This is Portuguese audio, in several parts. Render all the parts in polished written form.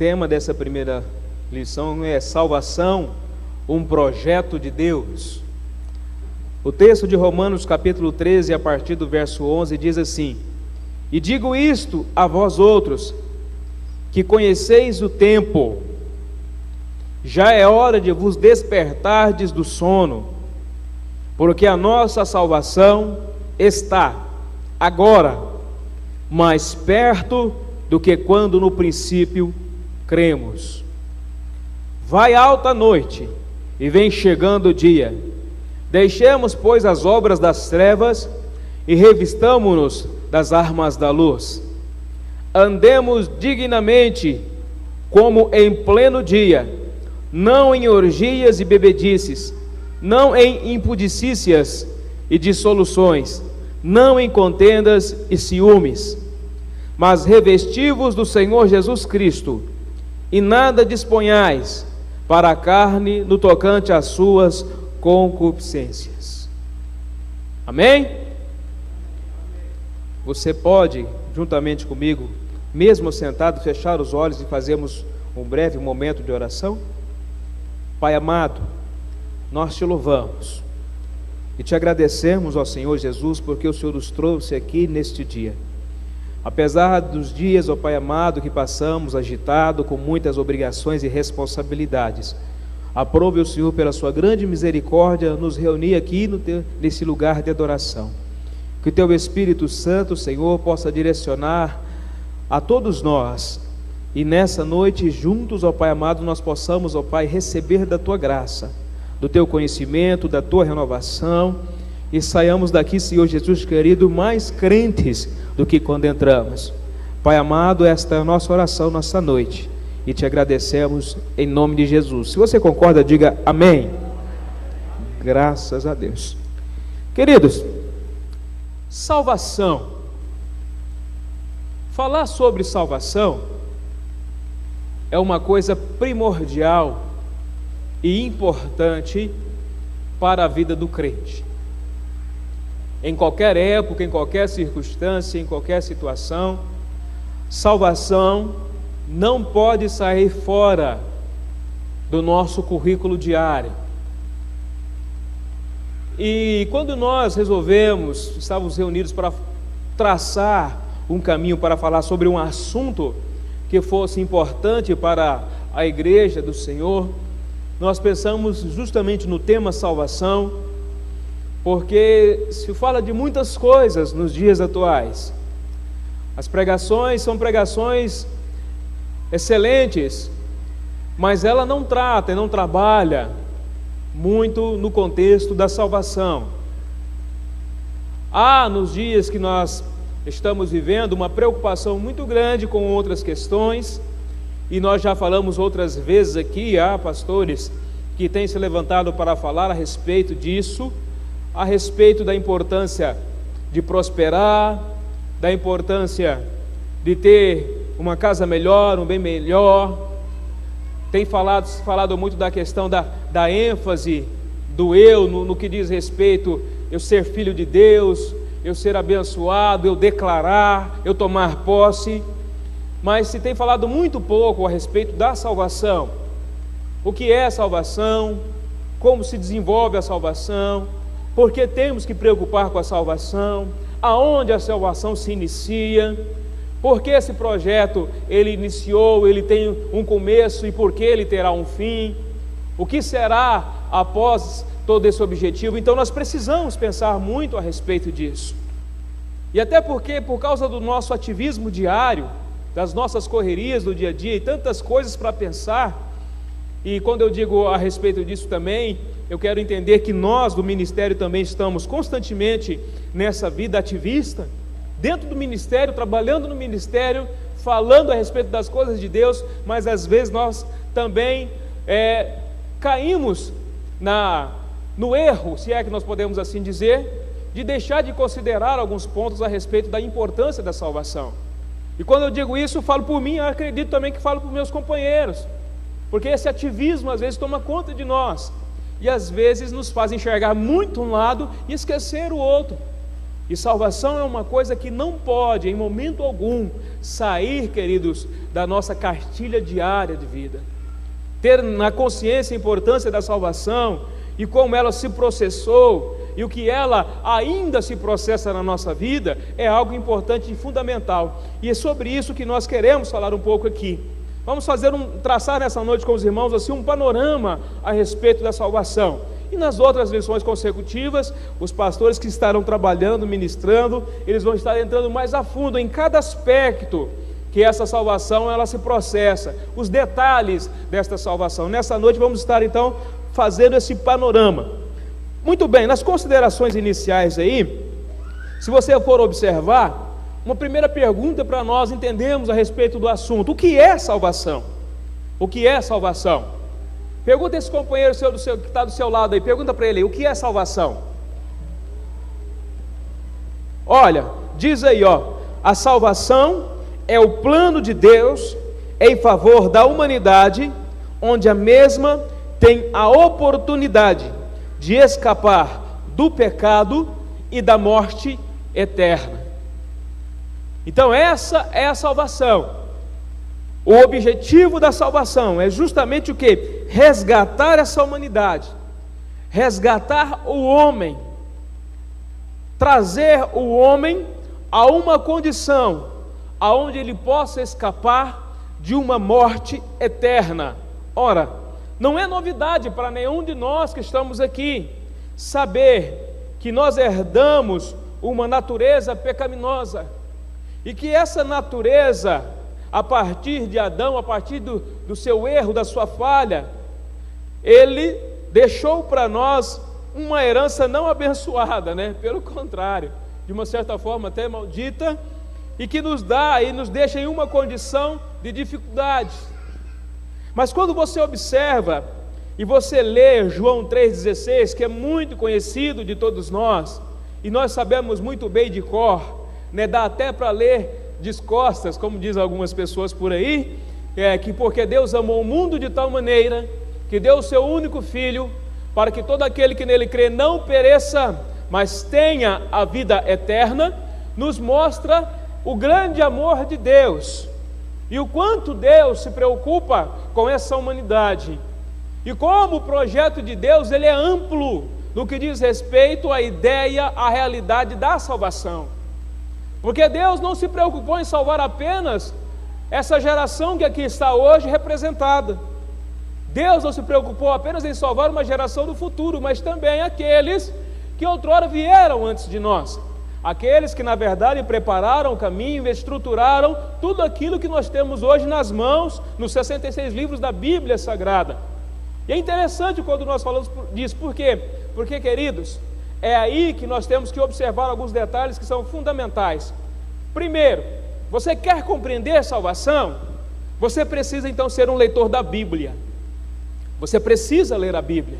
tema dessa primeira lição é salvação, um projeto de Deus. O texto de Romanos capítulo 13, a partir do verso 11, diz assim: E digo isto a vós outros, que conheceis o tempo, já é hora de vos despertardes do sono, porque a nossa salvação está agora mais perto do que quando no princípio cremos. Vai alta noite e vem chegando o dia. Deixemos, pois, as obras das trevas e revistamo-nos das armas da luz. Andemos dignamente como em pleno dia, não em orgias e bebedices, não em impudicícias e dissoluções, não em contendas e ciúmes, mas revesti-vos do Senhor Jesus Cristo, e nada disponhais para a carne no tocante às suas concupiscências. Amém? Você pode, juntamente comigo, mesmo sentado, fechar os olhos e fazermos um breve momento de oração? Pai amado, nós te louvamos e te agradecemos, ó Senhor Jesus, porque o Senhor nos trouxe aqui neste dia. Apesar dos dias, ó Pai amado, que passamos agitado, com muitas obrigações e responsabilidades, aprove o Senhor, pela sua grande misericórdia, nos reunir aqui nesse lugar de adoração. Que o teu Espírito Santo, Senhor, possa direcionar a todos nós, e nessa noite juntos, ó Pai amado, nós possamos, ó Pai, receber da tua graça, do teu conhecimento, da tua renovação, e saiamos daqui, Senhor Jesus querido, mais crentes do que quando entramos. Pai amado, esta é a nossa oração nessa noite, e te agradecemos em nome de Jesus. Se você concorda, diga amém. Graças a Deus. Queridos, salvação. Falar sobre salvação é uma coisa primordial e importante para a vida do crente. Em qualquer época, em qualquer circunstância, em qualquer situação, salvação não pode sair fora do nosso currículo diário. E quando nós estávamos reunidos para traçar um caminho para falar sobre um assunto que fosse importante para a igreja do Senhor, nós pensamos justamente no tema salvação, porque se fala de muitas coisas nos dias atuais. As pregações são pregações excelentes, mas ela não trata e não trabalha muito no contexto da salvação. Há nos dias que nós estamos vivendo uma preocupação muito grande com outras questões, e nós já falamos outras vezes aqui, há pastores que têm se levantado para falar a respeito disso, a respeito da importância de prosperar, da importância de ter uma casa melhor, um bem melhor. Tem falado muito da questão da ênfase do eu, no que diz respeito eu ser filho de Deus, eu ser abençoado, eu declarar, eu tomar posse. Mas se tem falado muito pouco a respeito da salvação. O que é salvação? Como se desenvolve a salvação? Por que temos que preocupar com a salvação? Aonde a salvação se inicia? Por que esse projeto ele iniciou, ele tem um começo, e por que ele terá um fim? O que será após todo esse objetivo? Então nós precisamos pensar muito a respeito disso. E até porque, por causa do nosso ativismo diário, das nossas correrias do dia a dia e tantas coisas para pensar, e quando eu digo a respeito disso também, eu quero entender que nós do ministério também estamos constantemente nessa vida ativista, dentro do ministério, trabalhando no ministério, falando a respeito das coisas de Deus, mas às vezes nós também caímos no erro, se é que nós podemos assim dizer, de deixar de considerar alguns pontos a respeito da importância da salvação. E quando eu digo isso, eu falo por mim, eu acredito também que falo por meus companheiros, porque esse ativismo às vezes toma conta de nós, e às vezes nos faz enxergar muito um lado e esquecer o outro. E salvação é uma coisa que não pode, em momento algum, sair, queridos, da nossa cartilha diária de vida. Ter na consciência a importância da salvação e como ela se processou e o que ela ainda se processa na nossa vida é algo importante e fundamental. E é sobre isso que nós queremos falar um pouco aqui. Vamos traçar nessa noite com os irmãos assim um panorama a respeito da salvação. E nas outras lições consecutivas, os pastores que estarão trabalhando, ministrando, eles vão estar entrando mais a fundo em cada aspecto que essa salvação ela se processa, os detalhes desta salvação. Nessa noite vamos estar então fazendo esse panorama. Muito bem, nas considerações iniciais aí, se você for observar, uma primeira pergunta para nós entendermos a respeito do assunto: o que é salvação? O que é salvação? Pergunta esse companheiro que está do seu lado aí, pergunta para ele: o que é salvação? Olha, diz aí, a salvação é o plano de Deus em favor da humanidade, onde a mesma tem a oportunidade de escapar do pecado e da morte eterna. Então essa é a salvação. O objetivo da salvação é justamente o quê? Resgatar essa humanidade, resgatar o homem, trazer o homem a uma condição aonde ele possa escapar de uma morte eterna. Ora, não é novidade para nenhum de nós que estamos aqui saber que nós herdamos uma natureza pecaminosa e que essa natureza, a partir de Adão, a partir do seu erro, da sua falha, ele deixou para nós uma herança não abençoada, né? Pelo contrário, de uma certa forma até maldita, e que nos dá e nos deixa em uma condição de dificuldade. Mas quando você observa e você lê João 3,16, que é muito conhecido de todos nós, e nós sabemos muito bem de cor, né? Dá até para ler descostas, como diz algumas pessoas por aí, que porque Deus amou o mundo de tal maneira, que deu o seu único Filho, para que todo aquele que nele crê não pereça, mas tenha a vida eterna, nos mostra o grande amor de Deus, e o quanto Deus se preocupa com essa humanidade, e como o projeto de Deus ele é amplo, no que diz respeito à ideia, à realidade da salvação. Porque Deus não se preocupou em salvar apenas essa geração que aqui está hoje representada. Deus não se preocupou apenas em salvar uma geração do futuro, mas também aqueles que outrora vieram antes de nós. Aqueles que na verdade prepararam o caminho, estruturaram tudo aquilo que nós temos hoje nas mãos, nos 66 livros da Bíblia Sagrada. E é interessante quando nós falamos disso, por quê? Porque, queridos, é aí que nós temos que observar alguns detalhes que são fundamentais. Primeiro, você quer compreender a salvação? Você precisa então ser um leitor da Bíblia. Você precisa ler a Bíblia.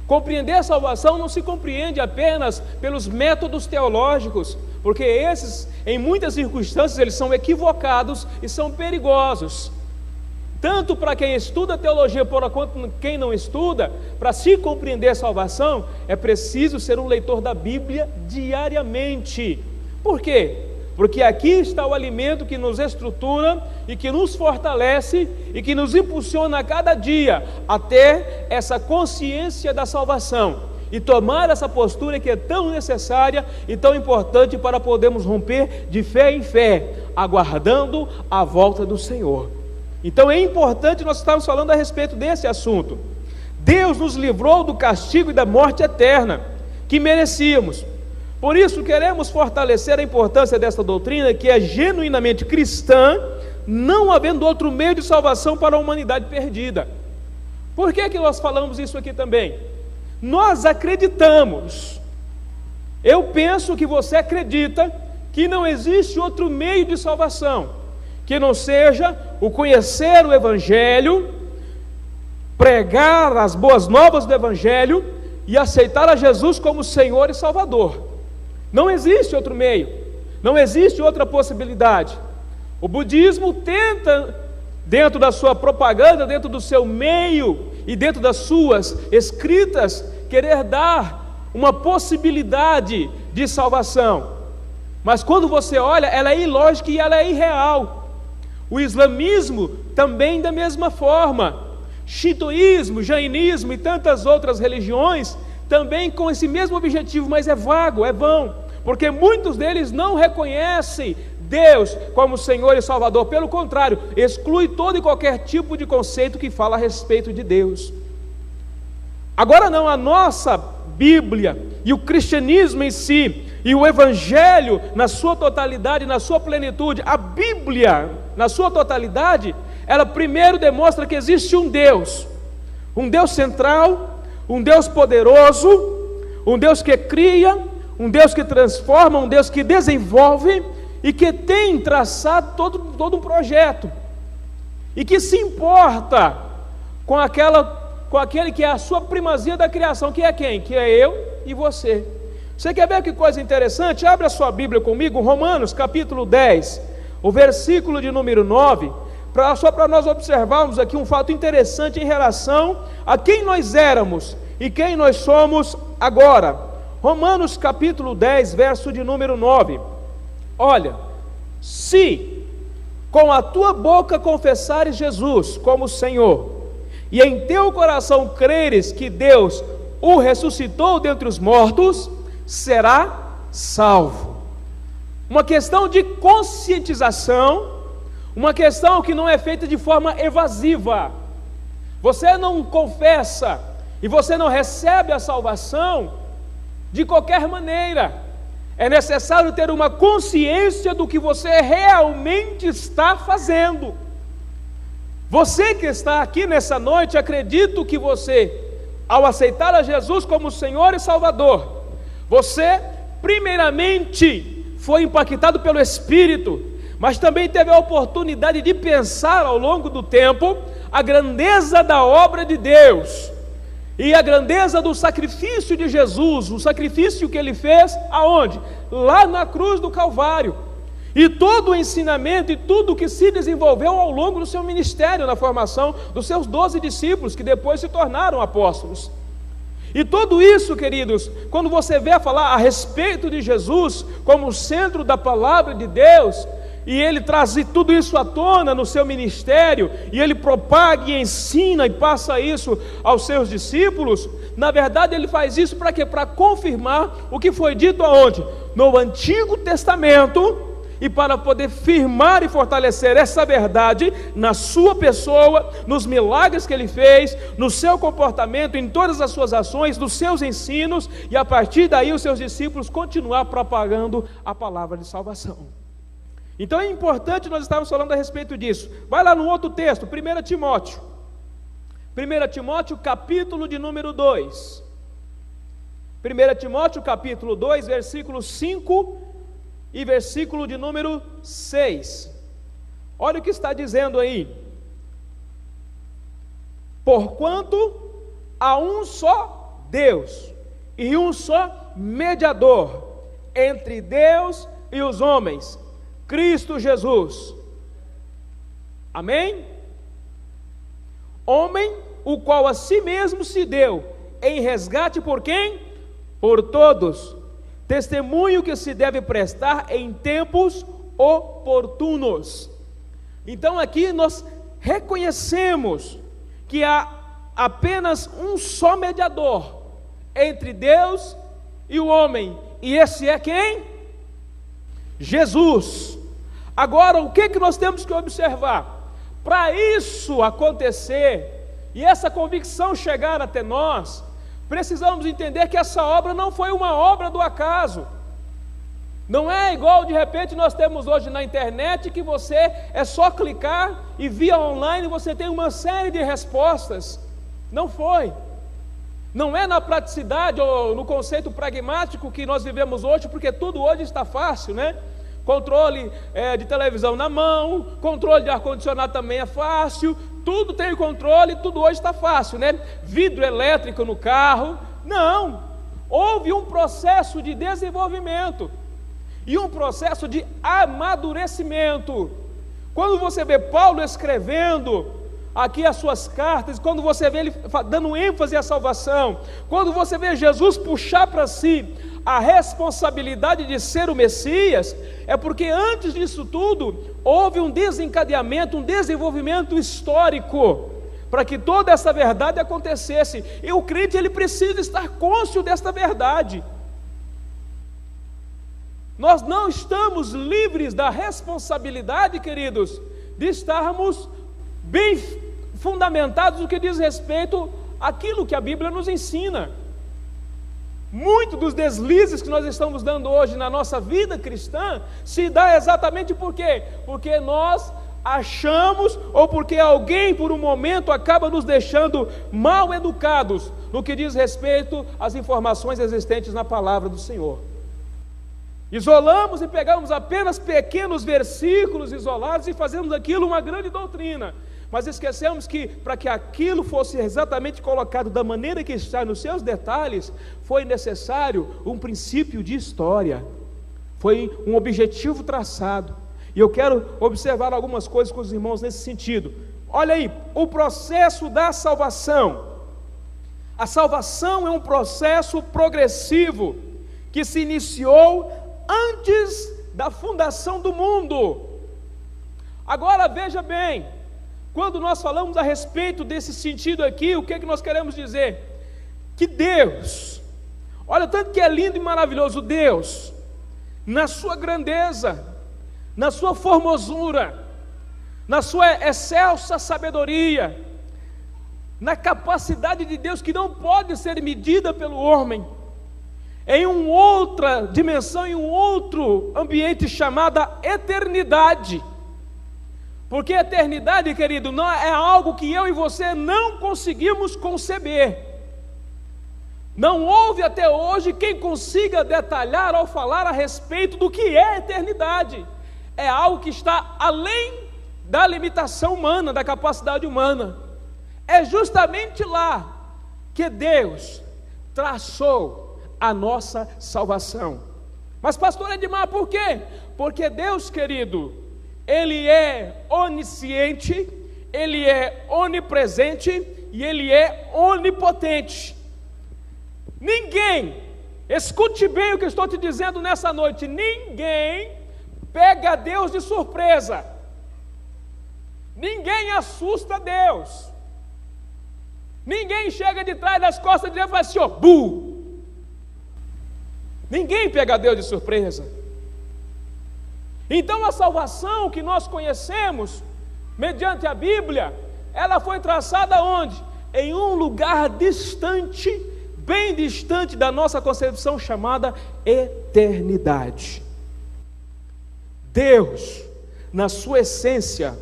Compreender a salvação não se compreende apenas pelos métodos teológicos, porque esses, em muitas circunstâncias, eles são equivocados e são perigosos. Tanto para quem estuda teologia quanto quem não estuda, para se compreender a salvação, é preciso ser um leitor da Bíblia diariamente. Por quê? Porque aqui está o alimento que nos estrutura e que nos fortalece e que nos impulsiona a cada dia a ter essa consciência da salvação e tomar essa postura que é tão necessária e tão importante para podermos romper de fé em fé, aguardando a volta do Senhor. Então é importante nós estarmos falando a respeito desse assunto. Deus nos livrou do castigo e da morte eterna que merecíamos. Por isso queremos fortalecer a importância desta doutrina, que é genuinamente cristã, não havendo outro meio de salvação para a humanidade perdida. Por que nós falamos isso aqui também? Nós acreditamos, eu penso que você acredita, que não existe outro meio de salvação que não seja o conhecer o Evangelho, pregar as boas novas do Evangelho e aceitar a Jesus como Senhor e Salvador. Não existe outro meio, não existe outra possibilidade. O budismo tenta, dentro da sua propaganda, dentro do seu meio e dentro das suas escritas, querer dar uma possibilidade de salvação. Mas quando você olha, ela é ilógica e ela é irreal. O islamismo também da mesma forma. Shintoísmo, jainismo e tantas outras religiões também com esse mesmo objetivo, mas é vago, é vão, porque muitos deles não reconhecem Deus como Senhor e Salvador. Pelo contrário, exclui todo e qualquer tipo de conceito que fala a respeito de Deus. Agora não, a nossa Bíblia e o cristianismo em si, e o Evangelho na sua totalidade, na sua plenitude, a Bíblia na sua totalidade, ela primeiro demonstra que existe um Deus central, um Deus poderoso, um Deus que cria, um Deus que transforma, um Deus que desenvolve e que tem traçado todo um projeto e que se importa com aquele que é a sua primazia da criação, que é quem? Que é eu e você. Você quer ver que coisa interessante? Abre a sua Bíblia comigo, Romanos capítulo 10, o versículo de número 9, só para nós observarmos aqui um fato interessante em relação a quem nós éramos e quem nós somos agora. Romanos capítulo 10, verso de número 9. Olha, se com a tua boca confessares Jesus como Senhor, e em teu coração creres que Deus o ressuscitou dentre os mortos, será salvo. Uma questão de conscientização, uma questão que não é feita de forma evasiva. Você não confessa e você não recebe a salvação de qualquer maneira. É necessário ter uma consciência do que você realmente está fazendo. Você que está aqui nessa noite, acredito que você, ao aceitar a Jesus como Senhor e Salvador, você primeiramente foi impactado pelo Espírito, mas também teve a oportunidade de pensar ao longo do tempo a grandeza da obra de Deus e a grandeza do sacrifício de Jesus, o sacrifício que ele fez aonde? Lá na cruz do Calvário. E todo o ensinamento e tudo o que se desenvolveu ao longo do seu ministério, na formação dos seus 12 discípulos, que depois se tornaram apóstolos. E tudo isso, queridos, quando você vê falar a respeito de Jesus como o centro da palavra de Deus, e ele traz tudo isso à tona no seu ministério, e ele propaga e ensina e passa isso aos seus discípulos, na verdade ele faz isso para quê? Para confirmar o que foi dito aonde? No Antigo Testamento, e para poder firmar e fortalecer essa verdade na sua pessoa, nos milagres que ele fez, no seu comportamento, em todas as suas ações, nos seus ensinos, e a partir daí os seus discípulos continuar propagando a palavra de salvação. Então é importante nós estarmos falando a respeito disso. Vai lá no outro texto, 1 Timóteo. 1 Timóteo capítulo de número 2. 1 Timóteo capítulo 2, versículo 5 e versículo de número 6. Olha o que está dizendo aí. Porquanto há um só Deus e um só mediador entre Deus e os homens, Cristo Jesus. Amém? Homem, o qual a si mesmo se deu em resgate por quem? Por todos. Testemunho que se deve prestar em tempos oportunos. Então aqui nós reconhecemos que há apenas um só mediador entre Deus e o homem, e esse é quem? Jesus. Agora, o que nós temos que observar? Para isso acontecer, e essa convicção chegar até nós, precisamos entender que essa obra não foi uma obra do acaso. Não é igual de repente nós temos hoje na internet, que você é só clicar e via online você tem uma série de respostas. Não foi. Não é na praticidade ou no conceito pragmático que nós vivemos hoje, porque tudo hoje está fácil, né? Controle de televisão na mão, controle de ar-condicionado também é fácil, tudo tem controle, tudo hoje está fácil, né? Vidro elétrico no carro. Não, houve um processo de desenvolvimento e um processo de amadurecimento. Quando você vê Paulo escrevendo aqui as suas cartas, quando você vê ele dando ênfase à salvação, quando você vê Jesus puxar para si a responsabilidade de ser o Messias, é porque antes disso tudo, houve um desencadeamento, um desenvolvimento histórico, para que toda essa verdade acontecesse, e o crente ele precisa estar cônscio desta verdade. Nós não estamos livres da responsabilidade, queridos, de estarmos bem fundamentados no que diz respeito àquilo que a Bíblia nos ensina. Muito dos deslizes que nós estamos dando hoje na nossa vida cristã se dá exatamente por quê? Porque nós achamos, ou porque alguém por um momento acaba nos deixando mal educados no que diz respeito às informações existentes na palavra do Senhor. Isolamos e pegamos apenas pequenos versículos isolados e fazemos aquilo uma grande doutrina, mas esquecemos que para que aquilo fosse exatamente colocado da maneira que está nos seus detalhes, foi necessário um princípio de história, foi um objetivo traçado. E eu quero observar algumas coisas com os irmãos nesse sentido. Olha aí, o processo da salvação. A salvação é um processo progressivo que se iniciou antes da fundação do mundo. Agora veja bem, quando nós falamos a respeito desse sentido aqui, o que é que nós queremos dizer? Que Deus, olha tanto que é lindo e maravilhoso Deus, na sua grandeza, na sua formosura, na sua excelsa sabedoria, na capacidade de Deus que não pode ser medida pelo homem, em uma outra dimensão, em um outro ambiente chamada eternidade. Porque a eternidade, querido, não é algo que eu e você não conseguimos conceber. Não houve até hoje quem consiga detalhar ou falar a respeito do que é a eternidade. É algo que está além da limitação humana, da capacidade humana. É justamente lá que Deus traçou a nossa salvação. Mas pastor Edmar, por quê? Porque Deus, querido, Ele é onisciente, Ele é onipresente e Ele é onipotente. Ninguém, escute bem o que eu estou te dizendo nessa noite, ninguém pega Deus de surpresa, ninguém assusta Deus, ninguém chega de trás das costas de Deus e fala assim, ó, bu! Ninguém pega Deus de surpresa. Então a salvação que nós conhecemos, mediante a Bíblia, ela foi traçada onde? Em um lugar distante, bem distante da nossa concepção, chamada eternidade. Deus, na sua essência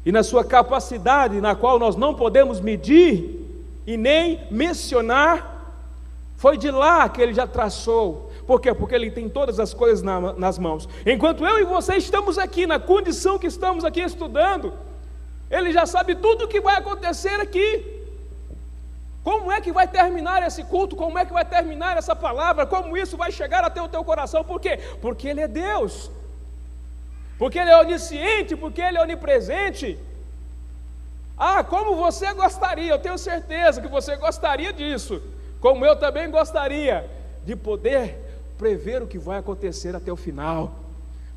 e na sua capacidade, na qual nós não podemos medir e nem mencionar, foi de lá que Ele já traçou. Por quê? Porque Ele tem todas as coisas nas mãos. Enquanto eu e você estamos aqui, na condição que estamos aqui estudando, Ele já sabe tudo o que vai acontecer aqui. Como é que vai terminar esse culto? Como é que vai terminar essa palavra? Como isso vai chegar até o teu coração? Por quê? Porque Ele é Deus. Porque Ele é onisciente, porque Ele é onipresente. Ah, como você gostaria, eu tenho certeza que você gostaria disso, como eu também gostaria de poder prever o que vai acontecer até o final.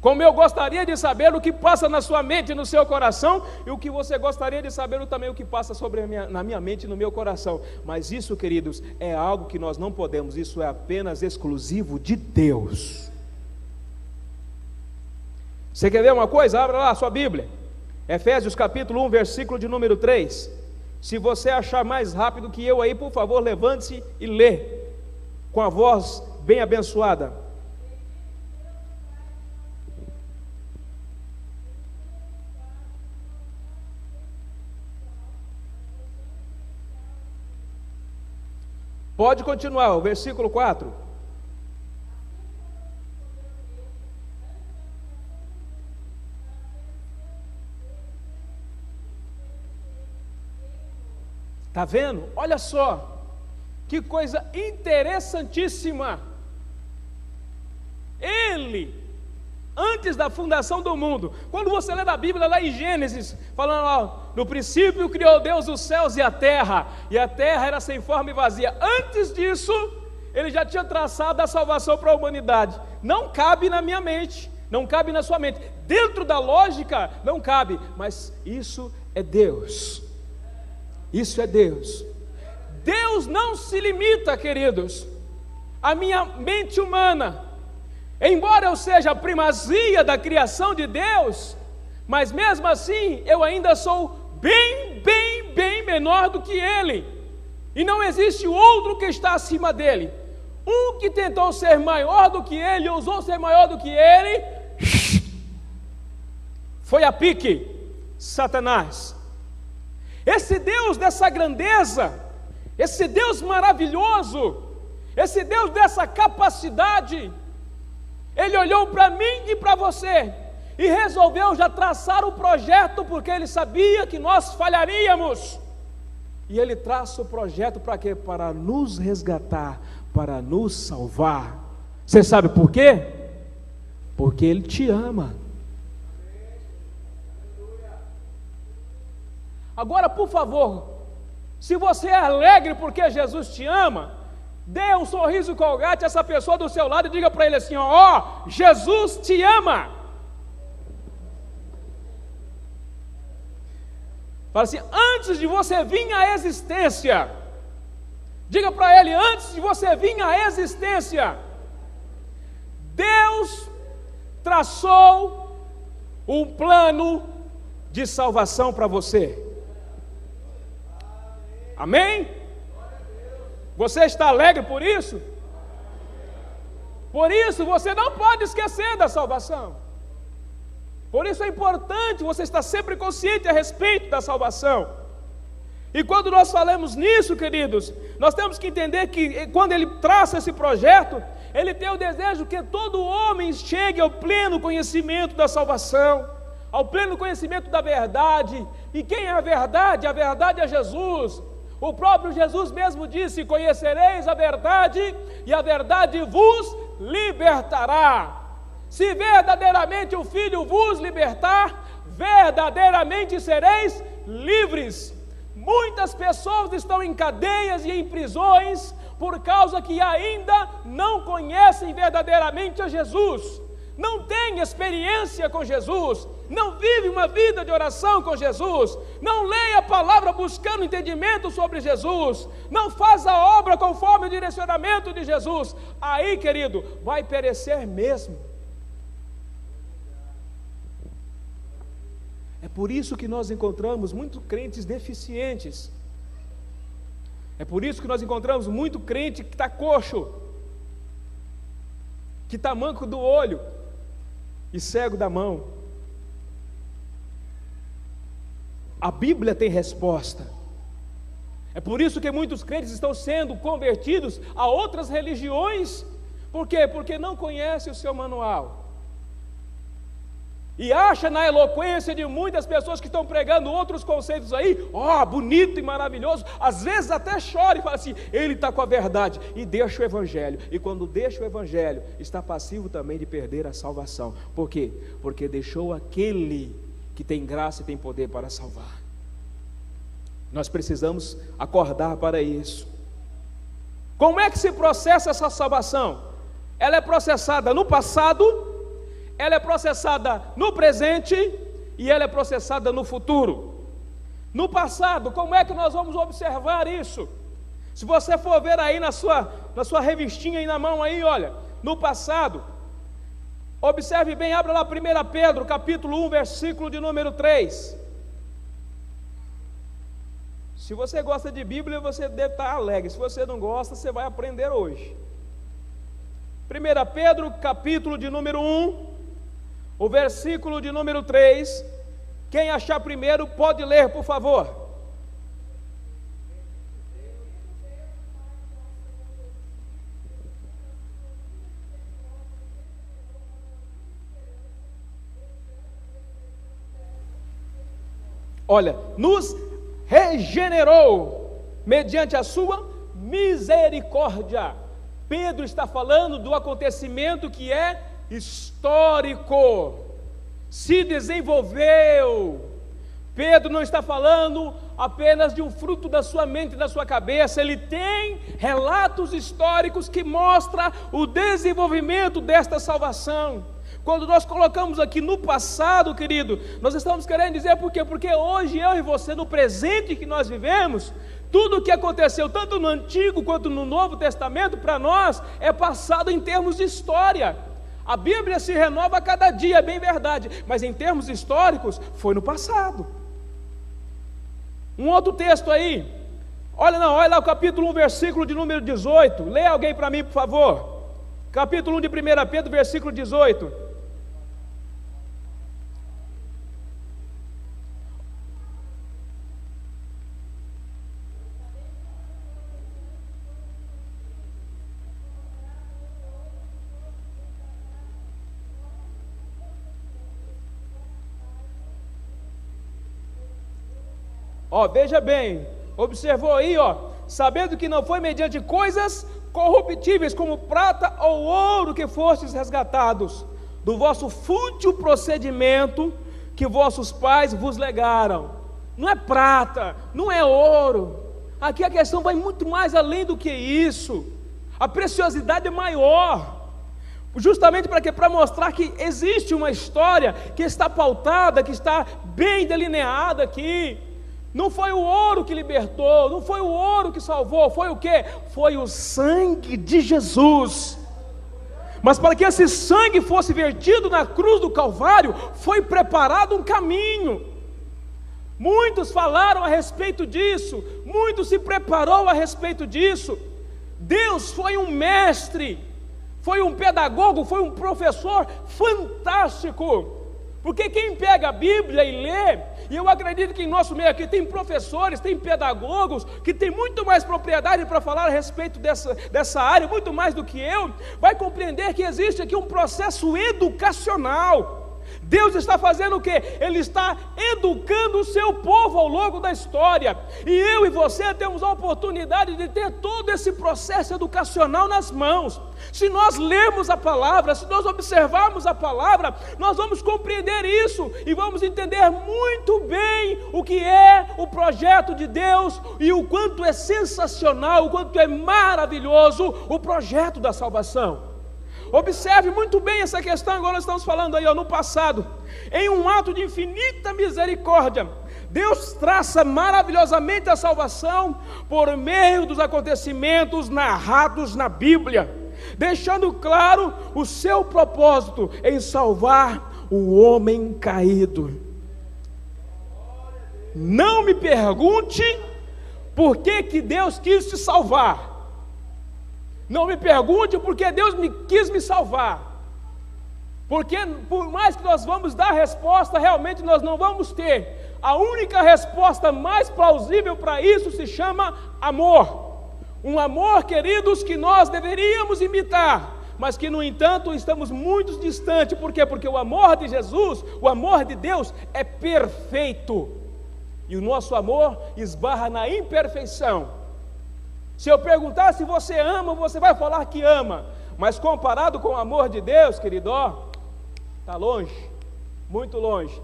Como eu gostaria de saber o que passa na sua mente e no seu coração, e o que você gostaria de saber também o que passa na minha mente e no meu coração. Mas isso, queridos, é algo que nós não podemos, isso é apenas exclusivo de Deus. Você quer ver uma coisa? Abra lá a sua Bíblia, Efésios capítulo 1, versículo de número 3. Se você achar mais rápido que eu aí, por favor, levante-se e lê, com a voz bem abençoada. Pode continuar, o versículo 4. Está vendo? Olha só, que coisa interessantíssima. Ele Antes da fundação do mundo. Quando você lê na Bíblia, lá em Gênesis, falando lá, no princípio criou Deus os céus e a terra era sem forma e vazia. Antes disso, Ele já tinha traçado a salvação para a humanidade. Não cabe na minha mente, não cabe na sua mente. Dentro da lógica, não cabe, mas isso é Deus. Isso é Deus. Deus não se limita, queridos, à minha mente humana. Embora eu seja a primazia da criação de Deus, mas mesmo assim eu ainda sou bem menor do que Ele. E não existe outro que está acima dele. Um que tentou ser maior do que Ele, ousou ser maior do que Ele, foi a pique, Satanás. Esse Deus dessa grandeza, esse Deus maravilhoso, esse Deus dessa capacidade, Ele olhou para mim e para você e resolveu já traçar o projeto, porque Ele sabia que nós falharíamos. E Ele traça o projeto para quê? Para nos resgatar, para nos salvar. Você sabe por quê? Porque Ele te ama. Agora, por favor, se você é alegre porque Jesus te ama, dê um sorriso colgate a essa pessoa do seu lado e diga para ele assim: ó, Jesus te ama. Fala assim: antes de você vir à existência, diga para ele: antes de você vir à existência, Deus traçou um plano de salvação para você. Amém? Você está alegre por isso? Por isso você não pode esquecer da salvação. Por isso é importante você estar sempre consciente a respeito da salvação. E quando nós falamos nisso, queridos, nós temos que entender que quando Ele traça esse projeto, Ele tem o desejo que todo homem chegue ao pleno conhecimento da salvação, ao pleno conhecimento da verdade. E quem é a verdade? A verdade é Jesus. O próprio Jesus mesmo disse: conhecereis a verdade e a verdade vos libertará. Se verdadeiramente o Filho vos libertar, verdadeiramente sereis livres. Muitas pessoas estão em cadeias e em prisões por causa que ainda não conhecem verdadeiramente a Jesus, não têm experiência com Jesus, não vivem uma vida de oração com Jesus, não leem a palavra buscando entendimento sobre Jesus, não faz a obra conforme o direcionamento de Jesus. Aí, querido, vai perecer mesmo. É por isso que nós encontramos muitos crentes deficientes. É por isso que nós encontramos muito crente que está coxo, que está manco do olho e cego da mão. A Bíblia tem resposta. É por isso que muitos crentes estão sendo convertidos a outras religiões. Por quê? Porque não conhecem o seu manual. E acha na eloquência de muitas pessoas que estão pregando outros conceitos aí, bonito e maravilhoso, às vezes até chora e fala assim: ele está com a verdade, e deixa o Evangelho. E quando deixa o Evangelho, está passivo também de perder a salvação. Por quê? Porque deixou aquele que tem graça e tem poder para salvar. Nós precisamos acordar para isso. Como é que se processa essa salvação? Ela é processada no passado, ela é processada no presente e ela é processada no futuro. No passado, como é que nós vamos observar isso? Se você for ver aí na sua revistinha aí na mão aí, olha, no passado, observe bem, abra lá 1 Pedro, capítulo 1, versículo de número 3. Se você gosta de Bíblia, você deve estar alegre. Se você não gosta, você vai aprender hoje. 1 Pedro, capítulo de número 1, o versículo de número 3, quem achar primeiro pode ler, por favor. Olha, nos regenerou mediante a sua misericórdia. Pedro está falando do acontecimento que é histórico, se desenvolveu. Pedro não está falando apenas de um fruto da sua mente e da sua cabeça, ele tem relatos históricos que mostram o desenvolvimento desta salvação. Quando nós colocamos aqui no passado, querido, nós estamos querendo dizer por quê? Porque hoje eu e você, no presente que nós vivemos, tudo o que aconteceu, tanto no Antigo quanto no Novo Testamento, para nós, é passado em termos de história. A Bíblia se renova a cada dia, é bem verdade, mas em termos históricos, foi no passado. Um outro texto aí, olha lá o capítulo 1, versículo de número 18, leia alguém para mim, por favor. Capítulo 1 de 1 Pedro, versículo 18. Veja bem, observou aí, sabendo que não foi mediante coisas corruptíveis, como prata ou ouro, que fostes resgatados do vosso fútil procedimento que vossos pais vos legaram. Não é prata, não é ouro, aqui a questão vai muito mais além do que isso, a preciosidade é maior, justamente para quê? Para mostrar que existe uma história que está pautada, que está bem delineada aqui. Não foi o ouro que libertou, não foi o ouro que salvou, foi o quê? Foi o sangue de Jesus. Mas para que esse sangue fosse vertido na cruz do Calvário, foi preparado um caminho. Muitos falaram a respeito disso, muitos se preparou a respeito disso. Deus foi um mestre, foi um pedagogo, foi um professor fantástico. Porque quem pega a Bíblia e lê, e eu acredito que em nosso meio aqui tem professores, tem pedagogos, que tem muito mais propriedade para falar a respeito dessa área, muito mais do que eu, vai compreender que existe aqui um processo educacional. Deus está fazendo o quê? Ele está educando o seu povo ao longo da história, e eu e você temos a oportunidade de ter todo esse processo educacional nas mãos. Se nós lermos a palavra, se nós observarmos a palavra, nós vamos compreender isso, e vamos entender muito bem o que é o projeto de Deus, e o quanto é sensacional, o quanto é maravilhoso o projeto da salvação. Observe muito bem essa questão, agora nós estamos falando aí no passado. Em um ato de infinita misericórdia, Deus traça maravilhosamente a salvação por meio dos acontecimentos narrados na Bíblia, deixando claro o seu propósito em salvar o homem caído. Não me pergunte por que Deus quis te salvar. Não me pergunte porque Deus quis me salvar, porque por mais que nós vamos dar resposta, realmente nós não vamos ter. A única resposta mais plausível para isso se chama amor. Um amor, queridos, que nós deveríamos imitar, mas que no entanto estamos muito distantes. Por quê? Porque o amor de Jesus, o amor de Deus é perfeito, e o nosso amor esbarra na imperfeição. Se eu perguntar se você ama, você vai falar que ama, mas comparado com o amor de Deus, querido, está longe, muito longe.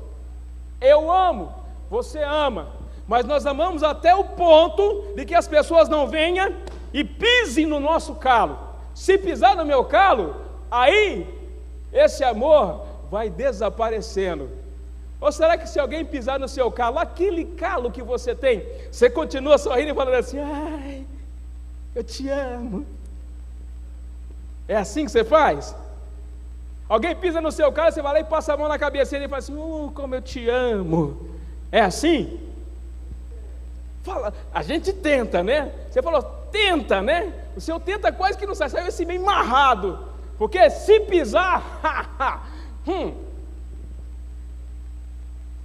Eu amo, você ama, mas nós amamos até o ponto de que as pessoas não venham e pisem no nosso calo. Se pisar no meu calo, aí esse amor vai desaparecendo. Ou será que se alguém pisar no seu calo, aquele calo que você tem, você continua sorrindo e falando assim: ai, eu te amo? É assim que você faz? Alguém pisa no seu calo, você vai lá e passa a mão na cabeça dele e fala assim: como eu te amo. É assim? Fala, a gente tenta, né? Você falou, tenta, né? O seu tenta quase que não sai, saiu esse meio amarrado. Porque se pisar,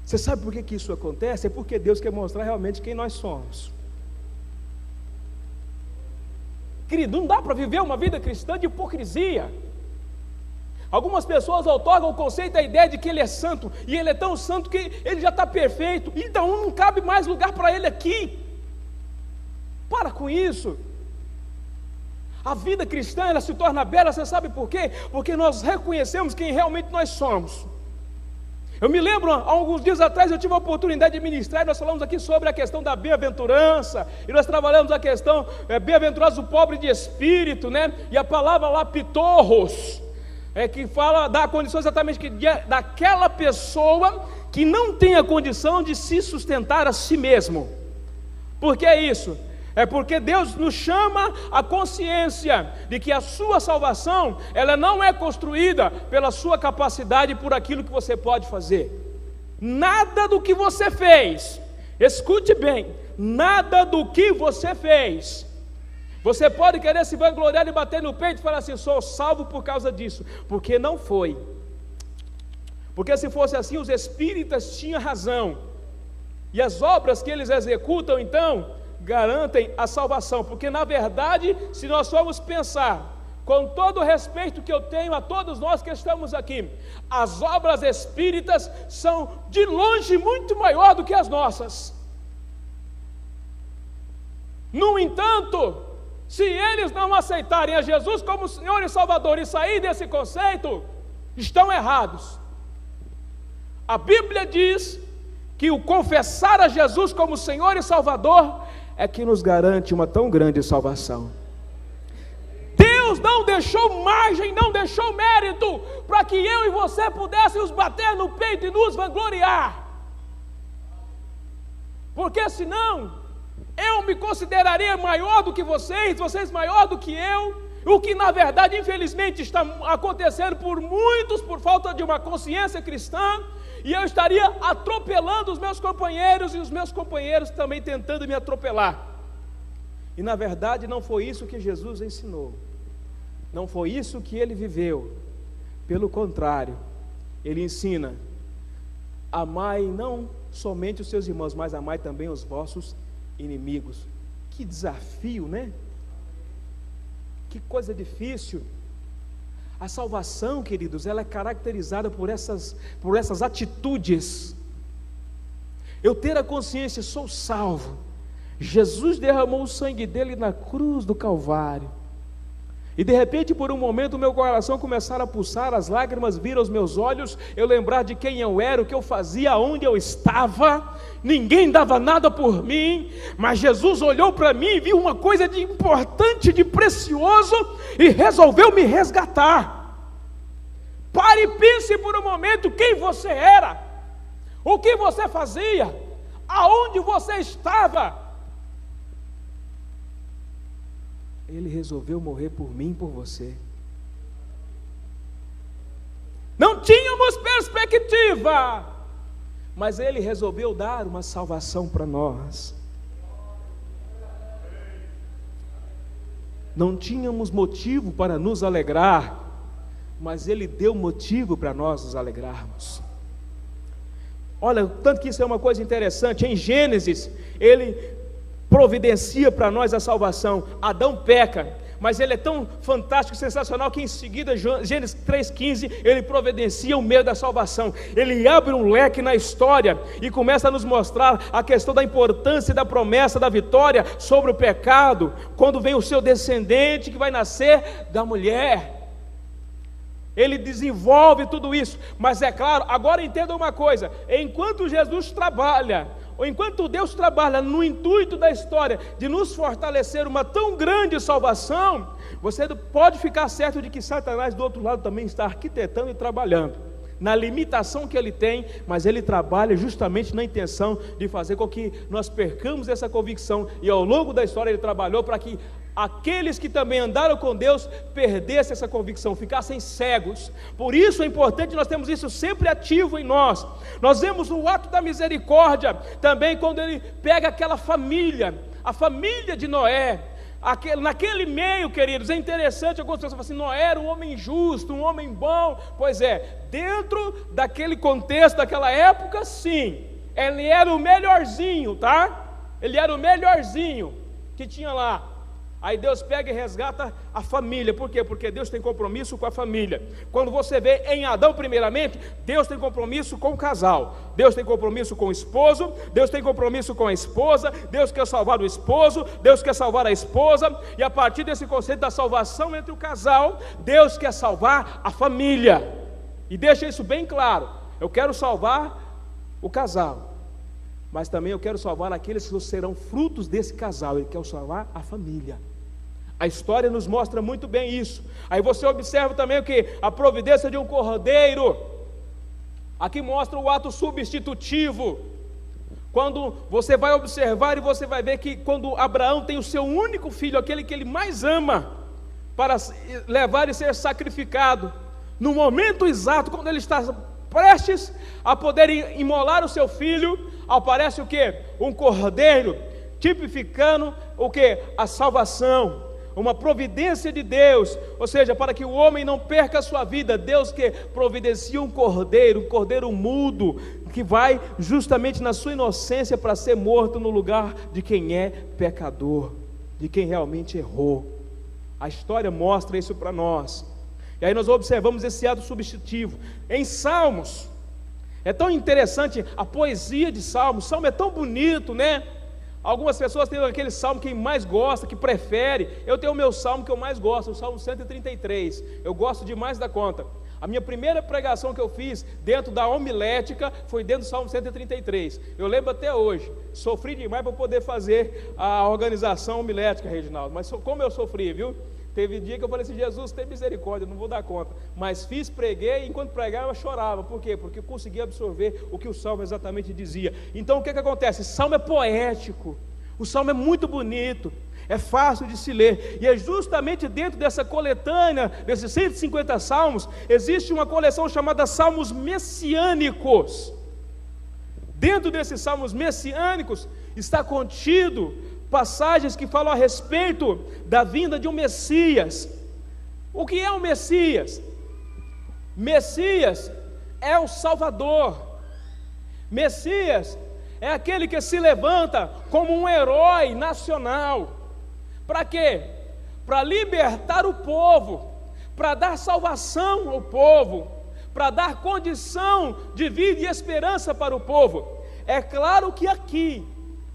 Você sabe por que isso acontece? É porque Deus quer mostrar realmente quem nós somos. Querido, não dá para viver uma vida cristã de hipocrisia. Algumas pessoas outorgam o conceito, a ideia de que ele é santo, e ele é tão santo que ele já está perfeito, então não cabe mais lugar para ele aqui. Para com isso. A vida cristã, ela se torna bela, você sabe por quê? Porque nós reconhecemos quem realmente nós somos. Eu me lembro, há alguns dias atrás, eu tive a oportunidade de ministrar, e nós falamos aqui sobre a questão da bem-aventurança, e nós trabalhamos a questão, bem-aventurado o pobre de espírito, né? E a palavra lá, pitorros, que fala da condição exatamente daquela pessoa que não tem a condição de se sustentar a si mesmo. Por que isso? É porque Deus nos chama à consciência de que a sua salvação, ela não é construída pela sua capacidade, por aquilo que você pode fazer. Nada do que você fez, escute bem, nada do que você fez. Você pode querer se vangloriar e bater no peito e falar assim, sou salvo por causa disso, porque não foi. Porque se fosse assim, os espíritas tinham razão, e as obras que eles executam então garantem a salvação, porque na verdade, se nós formos pensar, com todo o respeito que eu tenho a todos nós que estamos aqui, as obras espíritas são de longe muito maior do que as nossas. No entanto, se eles não aceitarem a Jesus como Senhor e Salvador e sair desse conceito, estão errados. A Bíblia diz que o confessar a Jesus como Senhor e Salvador é que nos garante uma tão grande salvação. Deus não deixou margem, não deixou mérito para que eu e você pudéssemos bater no peito e nos vangloriar, porque senão eu me consideraria maior do que vocês maior do que eu, o que na verdade infelizmente está acontecendo por muitos, por falta de uma consciência cristã. E eu estaria atropelando os meus companheiros, e os meus companheiros também tentando me atropelar. E na verdade não foi isso que Jesus ensinou, não foi isso que ele viveu. Pelo contrário, ele ensina: amai não somente os seus irmãos, mas amai também os vossos inimigos. Que desafio, né? Que coisa difícil. A salvação, queridos, ela é caracterizada por essas atitudes. Eu ter a consciência, sou salvo. Jesus derramou o sangue dele na cruz do Calvário. E de repente, por um momento, o meu coração começar a pulsar, as lágrimas viram aos meus olhos, eu lembrar de quem eu era, o que eu fazia, onde eu estava. Ninguém dava nada por mim, mas Jesus olhou para mim e viu uma coisa de importante, de precioso, e resolveu me resgatar. Pare e pense por um momento quem você era, o que você fazia, aonde você estava. Ele resolveu morrer por mim e por você. Não tínhamos perspectiva, mas Ele resolveu dar uma salvação para nós. Não tínhamos motivo para nos alegrar, mas Ele deu motivo para nós nos alegrarmos. Olha, tanto que isso é uma coisa interessante. Em Gênesis, Ele providencia para nós a salvação. Adão peca, mas ele é tão fantástico, sensacional, que em seguida, Gênesis 3,15, ele providencia o meio da salvação. Ele abre um leque na história e começa a nos mostrar a questão da importância e da promessa da vitória sobre o pecado, quando vem o seu descendente que vai nascer da mulher. Ele desenvolve tudo isso, mas é claro, agora entenda uma coisa: enquanto Jesus trabalha, ou enquanto Deus trabalha no intuito da história de nos fortalecer uma tão grande salvação, você pode ficar certo de que Satanás do outro lado também está arquitetando e trabalhando, na limitação que ele tem, mas ele trabalha justamente na intenção de fazer com que nós percamos essa convicção, e ao longo da história ele trabalhou para que aqueles que também andaram com Deus perdessem essa convicção, ficassem cegos. Por isso é importante nós termos isso sempre ativo em nós. Nós vemos o ato da misericórdia também quando ele pega aquela família, a família de Noé. Naquele meio, queridos, é interessante, algumas pessoas falam assim: Noé era um homem justo, um homem bom. Pois é, dentro daquele contexto, daquela época, sim, ele era o melhorzinho, tá? Ele era o melhorzinho que tinha lá. Aí Deus pega e resgata a família. Por quê? Porque Deus tem compromisso com a família. Quando você vê em Adão, primeiramente, Deus tem compromisso com o casal. Deus tem compromisso com o esposo, Deus tem compromisso com a esposa, Deus quer salvar o esposo, Deus quer salvar a esposa, e a partir desse conceito da salvação entre o casal, Deus quer salvar a família. E deixa isso bem claro: eu quero salvar o casal, mas também eu quero salvar aqueles que serão frutos desse casal. Ele quer salvar a família. A história nos mostra muito bem isso. Aí você observa também o que? A providência de um cordeiro. Aqui mostra o ato substitutivo. Quando você vai observar, e você vai ver que quando Abraão tem o seu único filho, aquele que ele mais ama, para levar e ser sacrificado, no momento exato, quando ele está prestes a poder imolar o seu filho, aparece o que? Um cordeiro, tipificando o que? A salvação, uma providência de Deus, ou seja, para que o homem não perca a sua vida. Deus que providencia um cordeiro mudo, que vai justamente na sua inocência para ser morto no lugar de quem é pecador, de quem realmente errou. A história mostra isso para nós. E aí nós observamos esse ato substitutivo em Salmos. É tão interessante a poesia de Salmos. Salmo é tão bonito, né? Algumas pessoas têm aquele salmo que mais gosta, que prefere. Eu tenho o meu salmo que eu mais gosto, o Salmo 133. Eu gosto demais da conta. A minha primeira pregação que eu fiz dentro da homilética foi dentro do Salmo 133. Eu lembro até hoje. Sofri demais para poder fazer a organização homilética, Reginaldo. Mas como eu sofri, viu? Teve dia que eu falei assim: Jesus, tem misericórdia, não vou dar conta. Mas fiz, preguei, e enquanto pregava eu chorava. Por quê? Porque eu consegui absorver o que o Salmo exatamente dizia. Então o que acontece? O Salmo é poético, o Salmo é muito bonito, é fácil de se ler. E é justamente dentro dessa coletânea, desses 150 salmos, existe uma coleção chamada Salmos Messiânicos. Dentro desses salmos messiânicos está contido passagens que falam a respeito da vinda de um Messias. O que é o Messias? Messias é o Salvador. Messias é aquele que se levanta como um herói nacional. Para quê? Para libertar o povo, para dar salvação ao povo, para dar condição de vida e esperança para o povo. É claro que aqui,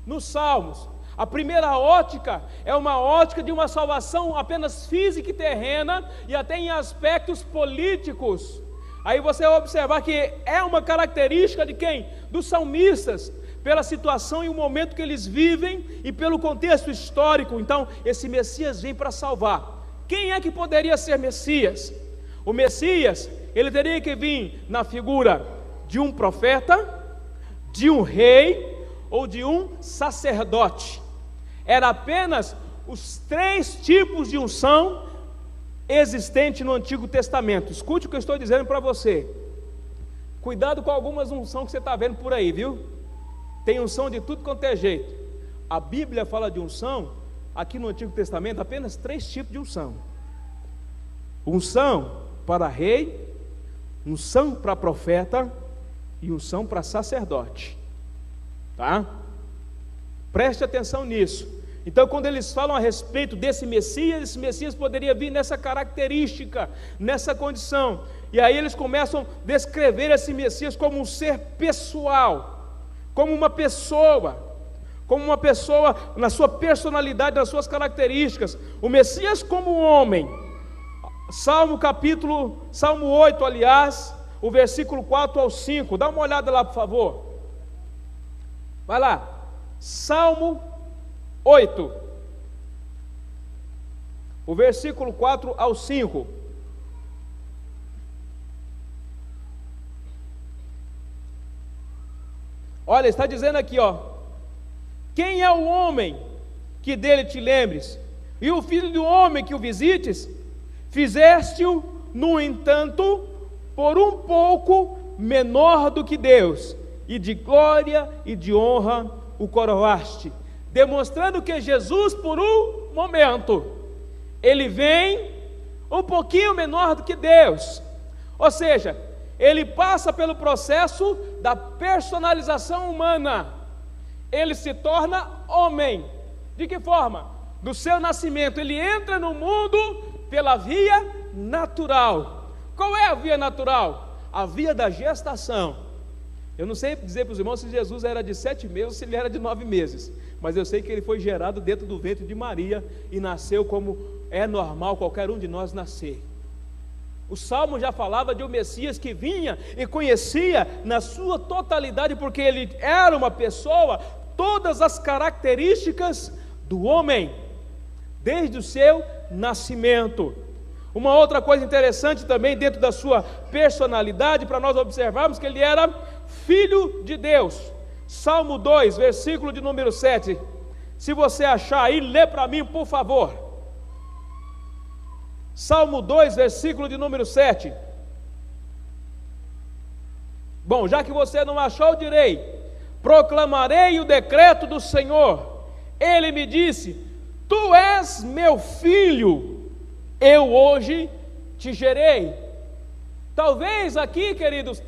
nos Salmos, a primeira ótica é uma ótica de uma salvação apenas física e terrena, e até em aspectos políticos. Aí você vai observar que é uma característica de quem? Dos salmistas, pela situação e o momento que eles vivem e pelo contexto histórico. Então, esse Messias vem para salvar. Quem é que poderia ser Messias? O Messias, ele teria que vir na figura de um profeta, de um rei ou de um sacerdote. Era apenas os 3 tipos de unção existentes no Antigo Testamento. Escute o que eu estou dizendo para você. Cuidado com algumas unções que você está vendo por aí, viu? Tem unção de tudo quanto é jeito. A Bíblia fala de unção, aqui no Antigo Testamento, apenas 3 tipos de unção: unção para rei, unção para profeta e unção para sacerdote. Tá? Preste atenção nisso. Então, quando eles falam a respeito desse Messias, esse Messias poderia vir nessa característica, nessa condição. E aí eles começam a descrever esse Messias como um ser pessoal, como uma pessoa na sua personalidade, nas suas características. O Messias como homem. Salmo 8, aliás, o versículo 4 ao 5. Dá uma olhada lá, por favor. Vai lá. Salmo 8, o versículo 4 ao 5. Olha, está dizendo aqui, ó: quem é o homem que dele te lembres, e o filho do homem que o visites? Fizeste-o, no entanto, por um pouco menor do que Deus, e de glória e de honra o coroaste. Demonstrando que Jesus, por um momento, ele vem um pouquinho menor do que Deus. Ou seja, ele passa pelo processo da personalização humana. Ele se torna homem. De que forma? do seu nascimento, ele entra no mundo pela via natural. Qual é a via natural? A via da gestação. Eu não sei dizer para os irmãos se Jesus era de 7 meses ou se ele era de 9 meses, mas eu sei que ele foi gerado dentro do ventre de Maria e nasceu como é normal qualquer um de nós nascer. O Salmo já falava de um Messias que vinha e conhecia na sua totalidade, porque ele era uma pessoa, todas as características do homem, desde o seu nascimento. Uma outra coisa interessante também dentro da sua personalidade, para nós observarmos que ele era filho de Deus. Salmo 2, versículo de número 7. Se você achar aí, lê para mim, por favor. Salmo 2, versículo de número 7. Bom, já que você não achou, direi: proclamarei o decreto do Senhor. Ele me disse: tu és meu filho, eu hoje te gerei. Talvez aqui, queridos,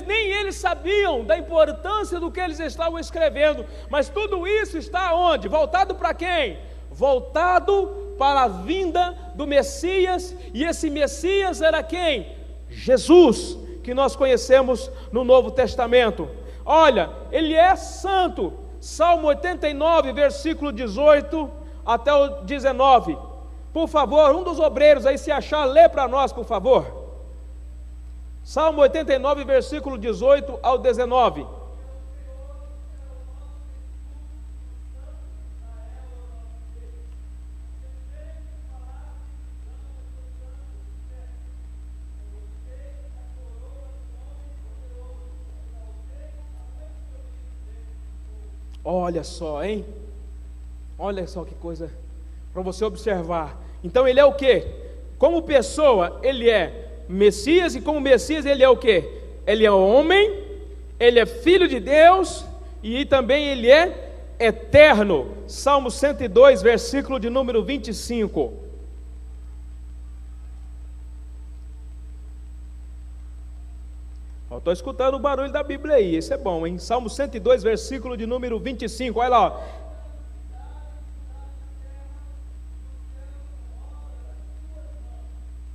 nem eles sabiam da importância do que eles estavam escrevendo, mas tudo isso está onde? Voltado para quem? Voltado para a vinda do Messias, e esse Messias era quem? Jesus, que nós conhecemos no Novo Testamento. Olha, ele é santo. Salmo 89, versículo 18 até o 19. Por favor, um dos obreiros aí, se achar, lê para nós, por favor. Salmo 89, versículo 18 ao 19. Olha só, hein? Olha só que coisa para você observar. Então ele é o quê? Como pessoa, ele é Messias, e como Messias ele é o quê? Ele é homem, ele é filho de Deus, e também ele é eterno. Salmo 102, versículo de número 25. Estou escutando o barulho da Bíblia aí, esse é bom, hein? Salmo 102, versículo de número 25, olha lá, ó.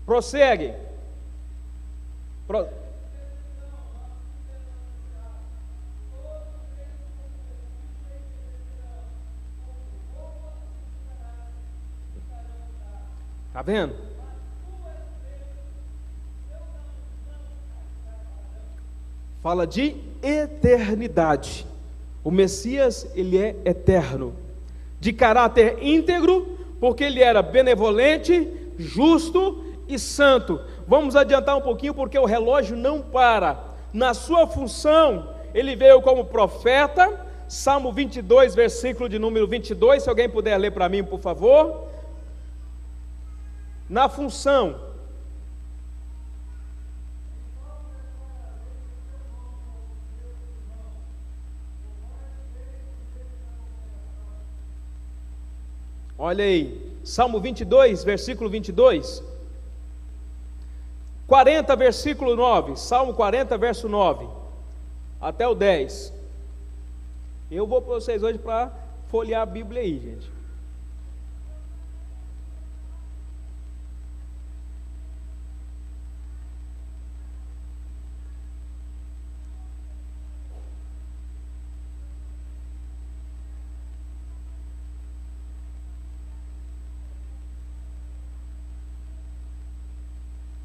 Prossegue. Tá vendo? Fala de eternidade. O Messias, ele é eterno, de caráter íntegro, porque ele era benevolente, justo e santo. Vamos adiantar um pouquinho, porque o relógio não para. Na sua função, ele veio como profeta. Salmo 22, versículo de número 22, se alguém puder ler para mim, por favor. Na função, olha aí, Salmo 22, versículo 22, 40, versículo 9, Salmo 40, verso 9, até o 10, eu vou para vocês hoje para folhear a Bíblia aí, gente.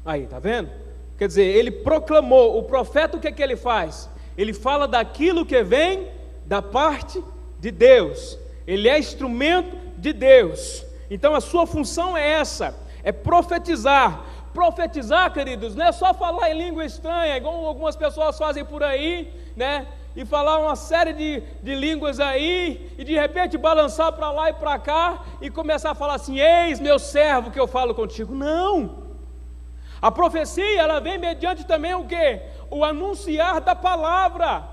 Aí, tá vendo? Quer dizer, ele proclamou, o profeta, o que é que ele faz? Ele fala daquilo que vem da parte de Deus, ele é instrumento de Deus. Então a sua função é essa, é profetizar. Profetizar, queridos, não é só falar em língua estranha, igual algumas pessoas fazem por aí, né? E falar uma série de línguas aí, e de repente balançar para lá e para cá, e começar a falar assim: eis meu servo que eu falo contigo. Não! A profecia, ela vem mediante também o quê? O anunciar da palavra.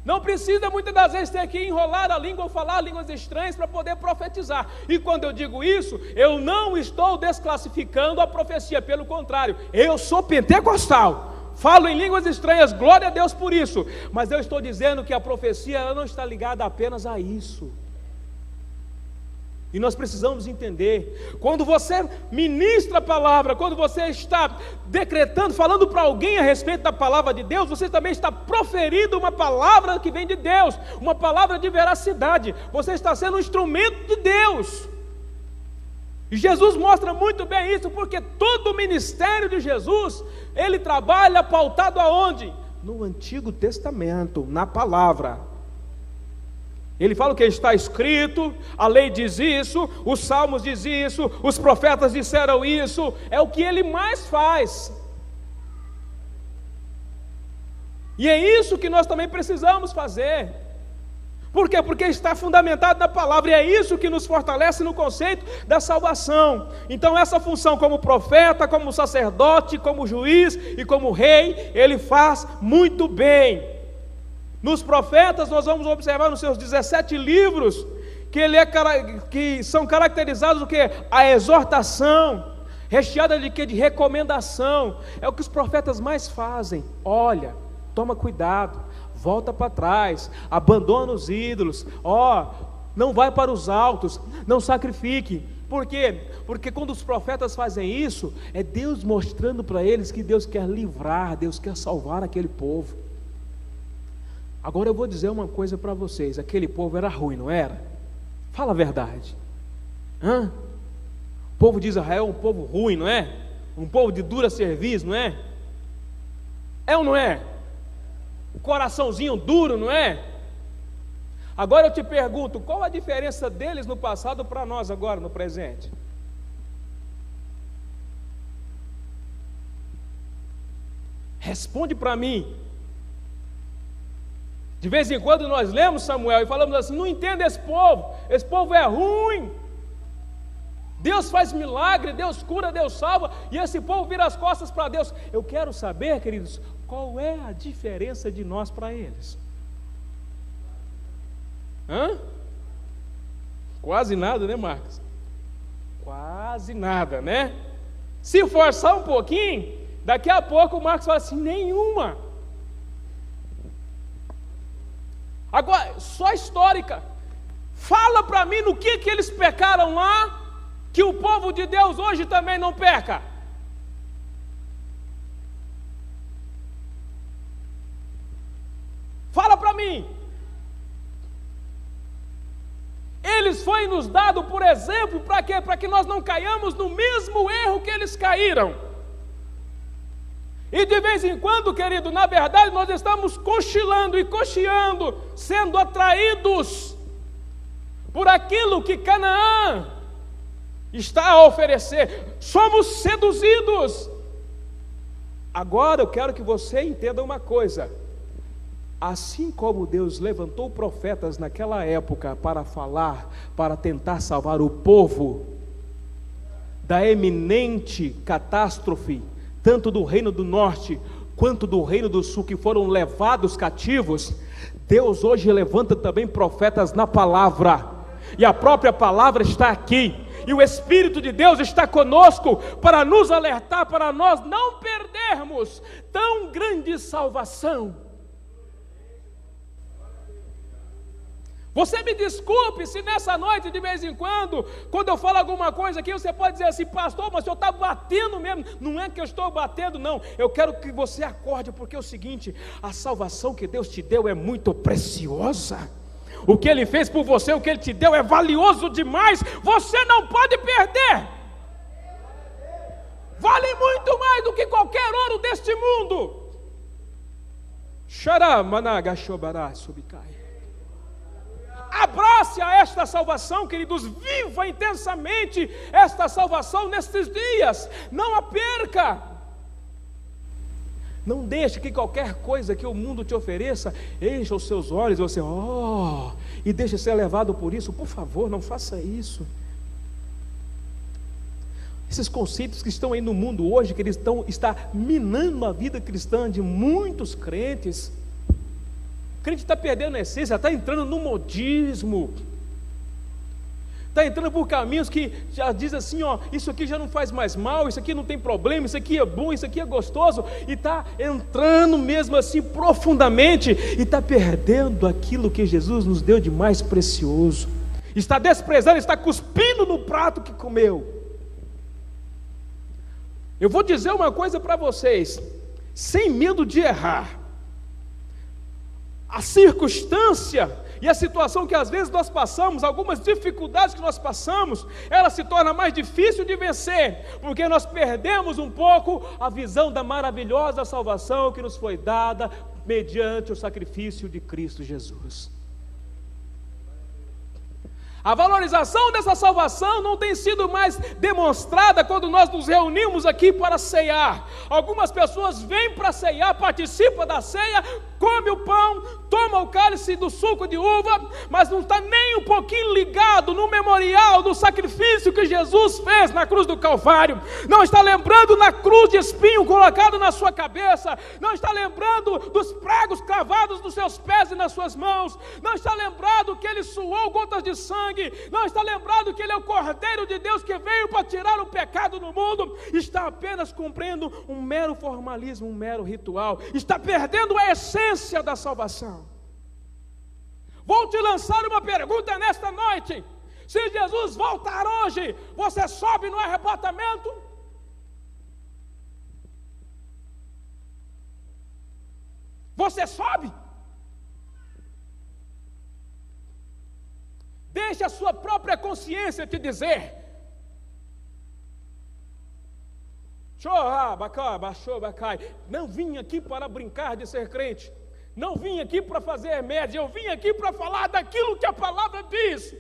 Não precisa muitas das vezes ter que enrolar a língua ou falar línguas estranhas para poder profetizar. E quando eu digo isso, eu não estou desclassificando a profecia, pelo contrário, eu sou pentecostal, falo em línguas estranhas, glória a Deus por isso, mas eu estou dizendo que a profecia, ela não está ligada apenas a isso. E nós precisamos entender, quando você ministra a palavra, quando você está decretando, falando para alguém a respeito da palavra de Deus, você também está proferindo uma palavra que vem de Deus, uma palavra de veracidade, você está sendo um instrumento de Deus. E Jesus mostra muito bem isso, porque todo o ministério de Jesus, ele trabalha pautado aonde? No Antigo Testamento, na palavra. Ele fala o que está escrito, a lei diz isso, os salmos dizem isso, os profetas disseram isso, é o que ele mais faz. E é isso que nós também precisamos fazer. Por quê? Porque está fundamentado na palavra, e é isso que nos fortalece no conceito da salvação. Então essa função como profeta, como sacerdote, como juiz e como rei, ele faz muito bem. Nos profetas nós vamos observar nos seus 17 livros, que são caracterizados o quê? A exortação, recheada de quê? De recomendação. É o que os profetas mais fazem. Olha, toma cuidado, volta para trás, abandona os ídolos, não vai para os altos, não sacrifique. Por quê? Porque quando os profetas fazem isso, é Deus mostrando para eles que Deus quer livrar, Deus quer salvar aquele povo. Agora eu vou dizer uma coisa para vocês, aquele povo era ruim, não era? Fala a verdade. O povo de Israel é um povo ruim, não é? Um povo de dura serviço, não é? É ou não é? O coraçãozinho duro, não é? Agora eu te pergunto, qual a diferença deles no passado para nós agora, no presente? Responde para mim. De vez em quando nós lemos Samuel e falamos assim, não entendo esse povo é ruim, Deus faz milagre, Deus cura, Deus salva, e esse povo vira as costas para Deus. Eu quero saber, queridos, qual é a diferença de nós para eles? Quase nada, né, Marcos? Quase nada, né? Se forçar um pouquinho, daqui a pouco o Marcos fala assim, nenhuma. Agora, só histórica. Fala para mim no que eles pecaram lá, que o povo de Deus hoje também não peca. Fala para mim. Eles foi nos dado por exemplo, para quê? Para que nós não caiamos no mesmo erro que eles caíram. E de vez em quando, querido, na verdade nós estamos cochilando e cocheando, sendo atraídos por aquilo que Canaã está a oferecer. Somos seduzidos. Agora eu quero que você entenda uma coisa. Assim como Deus levantou profetas naquela época para falar, para tentar salvar o povo da eminente catástrofe, tanto do reino do norte quanto do reino do sul, que foram levados cativos, Deus hoje levanta também profetas na palavra, e a própria palavra está aqui, e o Espírito de Deus está conosco para nos alertar, para nós não perdermos tão grande salvação. Você me desculpe se nessa noite, de vez em quando eu falo alguma coisa aqui, você pode dizer assim, pastor, mas o senhor está batendo mesmo. Não é que eu estou batendo, não. Eu quero que você acorde, porque é o seguinte, a salvação que Deus te deu é muito preciosa. O que Ele fez por você, o que Ele te deu é valioso demais. Você não pode perder. Vale muito mais do que qualquer ouro deste mundo. Xaramanagashobará subicai. Abrace a esta salvação, queridos, viva intensamente esta salvação nestes dias, não a perca. Não deixe que qualquer coisa que o mundo te ofereça encha os seus olhos e você, e deixe ser levado por isso. Por favor, não faça isso. Esses conceitos que estão aí no mundo hoje, que eles está minando a vida cristã de muitos crentes. O crente está perdendo a essência, está entrando no modismo, está entrando por caminhos que já diz assim, isso aqui já não faz mais mal, isso aqui não tem problema, isso aqui é bom, isso aqui é gostoso, e está entrando mesmo assim profundamente, e está perdendo aquilo que Jesus nos deu de mais precioso. está desprezando, está cuspindo no prato que comeu. Eu vou dizer uma coisa para vocês, sem medo de errar. A circunstância e a situação que às vezes nós passamos, algumas dificuldades que nós passamos, ela se torna mais difícil de vencer, porque nós perdemos um pouco a visão da maravilhosa salvação que nos foi dada mediante o sacrifício de Cristo Jesus. A valorização dessa salvação não tem sido mais demonstrada quando nós nos reunimos aqui para ceiar. Algumas pessoas vêm para ceiar, participam da ceia, come o pão, toma o cálice do suco de uva, mas não está nem um pouquinho ligado no memorial do sacrifício que Jesus fez na cruz do Calvário. Não está lembrando na cruz de espinho colocado na sua cabeça, não está lembrando dos pregos cravados nos seus pés e nas suas mãos, não está lembrado que ele suou gotas de sangue, não está lembrado que ele é o Cordeiro de Deus que veio para tirar o pecado do mundo. Está apenas cumprindo um mero formalismo, um mero ritual, está perdendo a essência da salvação. Vou te lançar uma pergunta nesta noite: se Jesus voltar hoje, você sobe no arrebatamento? Você sobe? Deixe a sua própria consciência te dizer. Não vim aqui para brincar de ser crente, não vim aqui para fazer média, eu vim aqui para falar daquilo que a palavra diz.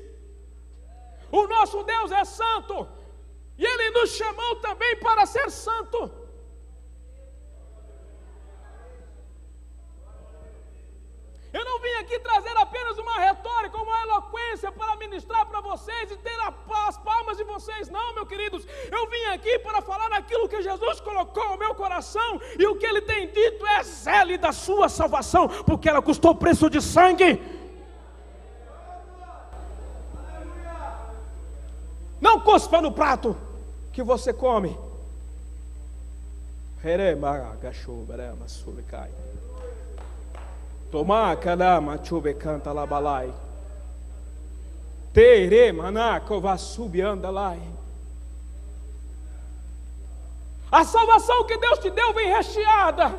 O nosso Deus é santo, e Ele nos chamou também para ser santo. Eu não vim aqui trazer apenas uma retórica, uma eloquência para ministrar para vocês e ter as palmas de vocês, não, meus queridos. Eu vim aqui para falar aquilo que Jesus colocou no meu coração, e o que Ele tem dito é: zele da sua salvação, porque ela custou preço de sangue. Não cuspa no prato que você come. Tomar calama chube canta la balai. Tere manaco va subiando lá. A salvação que Deus te deu vem recheada,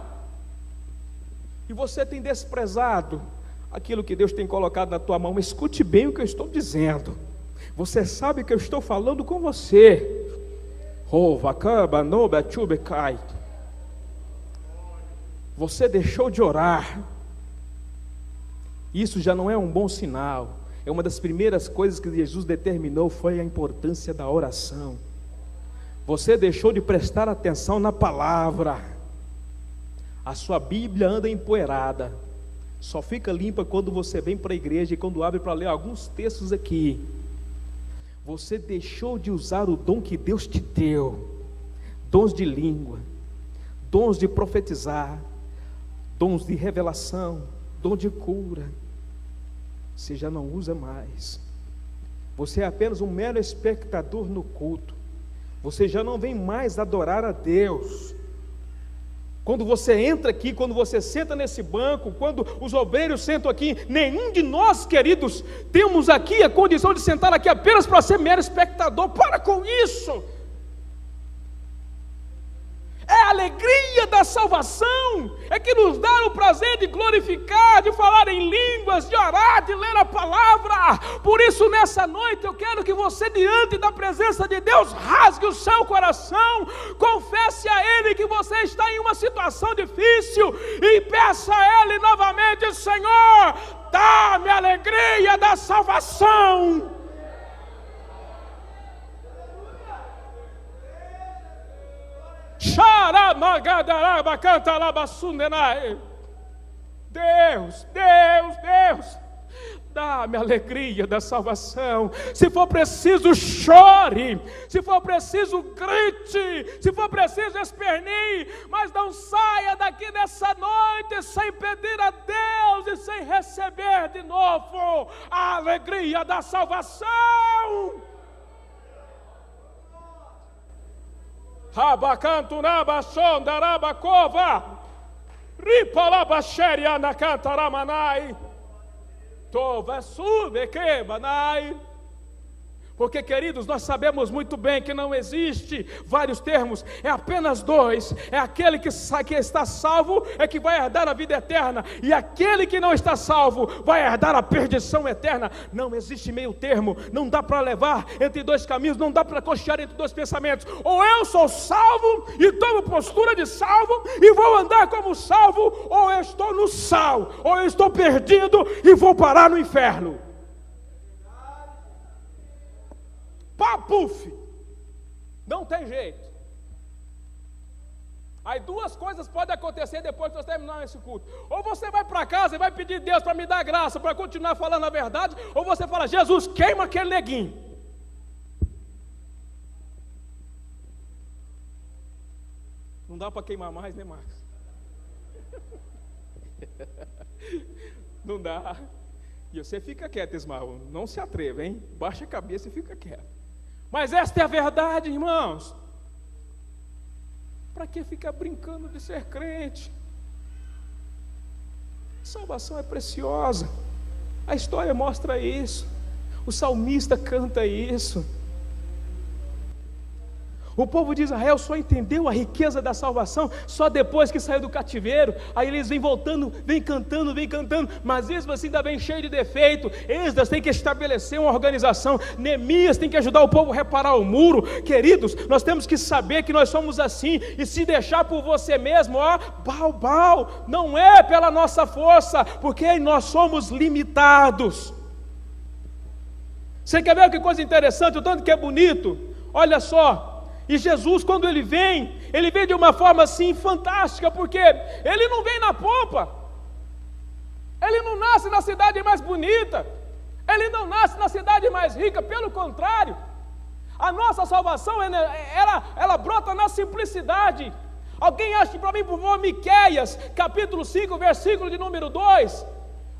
e você tem desprezado aquilo que Deus tem colocado na tua mão. Escute bem o que eu estou dizendo. Você sabe que eu estou falando com você. Você deixou de orar. Isso já não é um bom sinal. É uma das primeiras coisas que Jesus determinou, foi a importância da oração. Você deixou de prestar atenção na palavra. A sua Bíblia anda empoeirada, só fica limpa quando você vem para a igreja e quando abre para ler alguns textos aqui. Você deixou de usar o dom que Deus te deu, dons de língua, dons de profetizar, dons de revelação, dom de cura. Você já não usa mais. Você é apenas um mero espectador no culto. Você já não vem mais adorar a Deus. Quando você entra aqui, quando você senta nesse banco, quando os obreiros sentam aqui, nenhum de nós, queridos, temos aqui a condição de sentar aqui apenas para ser mero espectador. Para com isso! É a alegria da salvação, é que nos dá o prazer de glorificar, de falar em línguas, de orar, de ler a palavra. Por isso, nessa noite, eu quero que você, diante da presença de Deus, rasgue o seu coração, confesse a Ele que você está em uma situação difícil e peça a Ele novamente: Senhor, dá-me a alegria da salvação. Deus, Deus, Deus, dá-me a alegria da salvação. Se for preciso, chore. Se for preciso, grite. Se for preciso, esperneie. Mas não saia daqui nessa noite sem pedir a Deus e sem receber de novo a alegria da salvação. Rabacanturaba sondarabacova, ripalabaxeria na cantaramanai, tova sube que banai, Porque, queridos, nós sabemos muito bem que não existe vários termos, é apenas dois. É aquele que está salvo é que vai herdar a vida eterna, e aquele que não está salvo vai herdar a perdição eterna. Não existe meio termo, não dá para levar entre dois caminhos, não dá para cochear entre dois pensamentos. Ou eu sou salvo e tomo postura de salvo e vou andar como salvo, ou eu estou no sal, ou eu estou perdido e vou parar no inferno. Papuf, não tem jeito. Aí duas coisas podem acontecer depois que nós terminarmos esse culto. Ou você vai para casa e vai pedir a Deus para me dar graça, para continuar falando a verdade, ou você fala: Jesus, queima aquele neguinho. Não dá para queimar mais, né, Marcos? Não dá. E você fica quieto, Ismael, não se atreva, hein? Baixa a cabeça e fica quieto. Mas esta é a verdade, irmãos. Para que ficar brincando de ser crente? Salvação é preciosa. A história mostra isso. O salmista canta isso. O povo de Israel só entendeu a riqueza da salvação só depois que saiu do cativeiro. Aí eles vêm voltando, vêm cantando, mas mesmo assim ainda vem cheio de defeito. Esdras tem que estabelecer uma organização, Neemias tem que ajudar o povo a reparar o muro. Queridos, nós temos que saber que nós somos assim, e se deixar por você mesmo, bau, não é pela nossa força, porque nós somos limitados. Você quer ver que coisa interessante, o tanto que é bonito? Olha só. E Jesus, quando ele vem de uma forma assim fantástica, porque ele não vem na pompa, ele não nasce na cidade mais bonita, ele não nasce na cidade mais rica, pelo contrário, a nossa salvação ela brota na simplicidade. Alguém acha para mim, por favor, Miqueias, capítulo 5, versículo de número 2,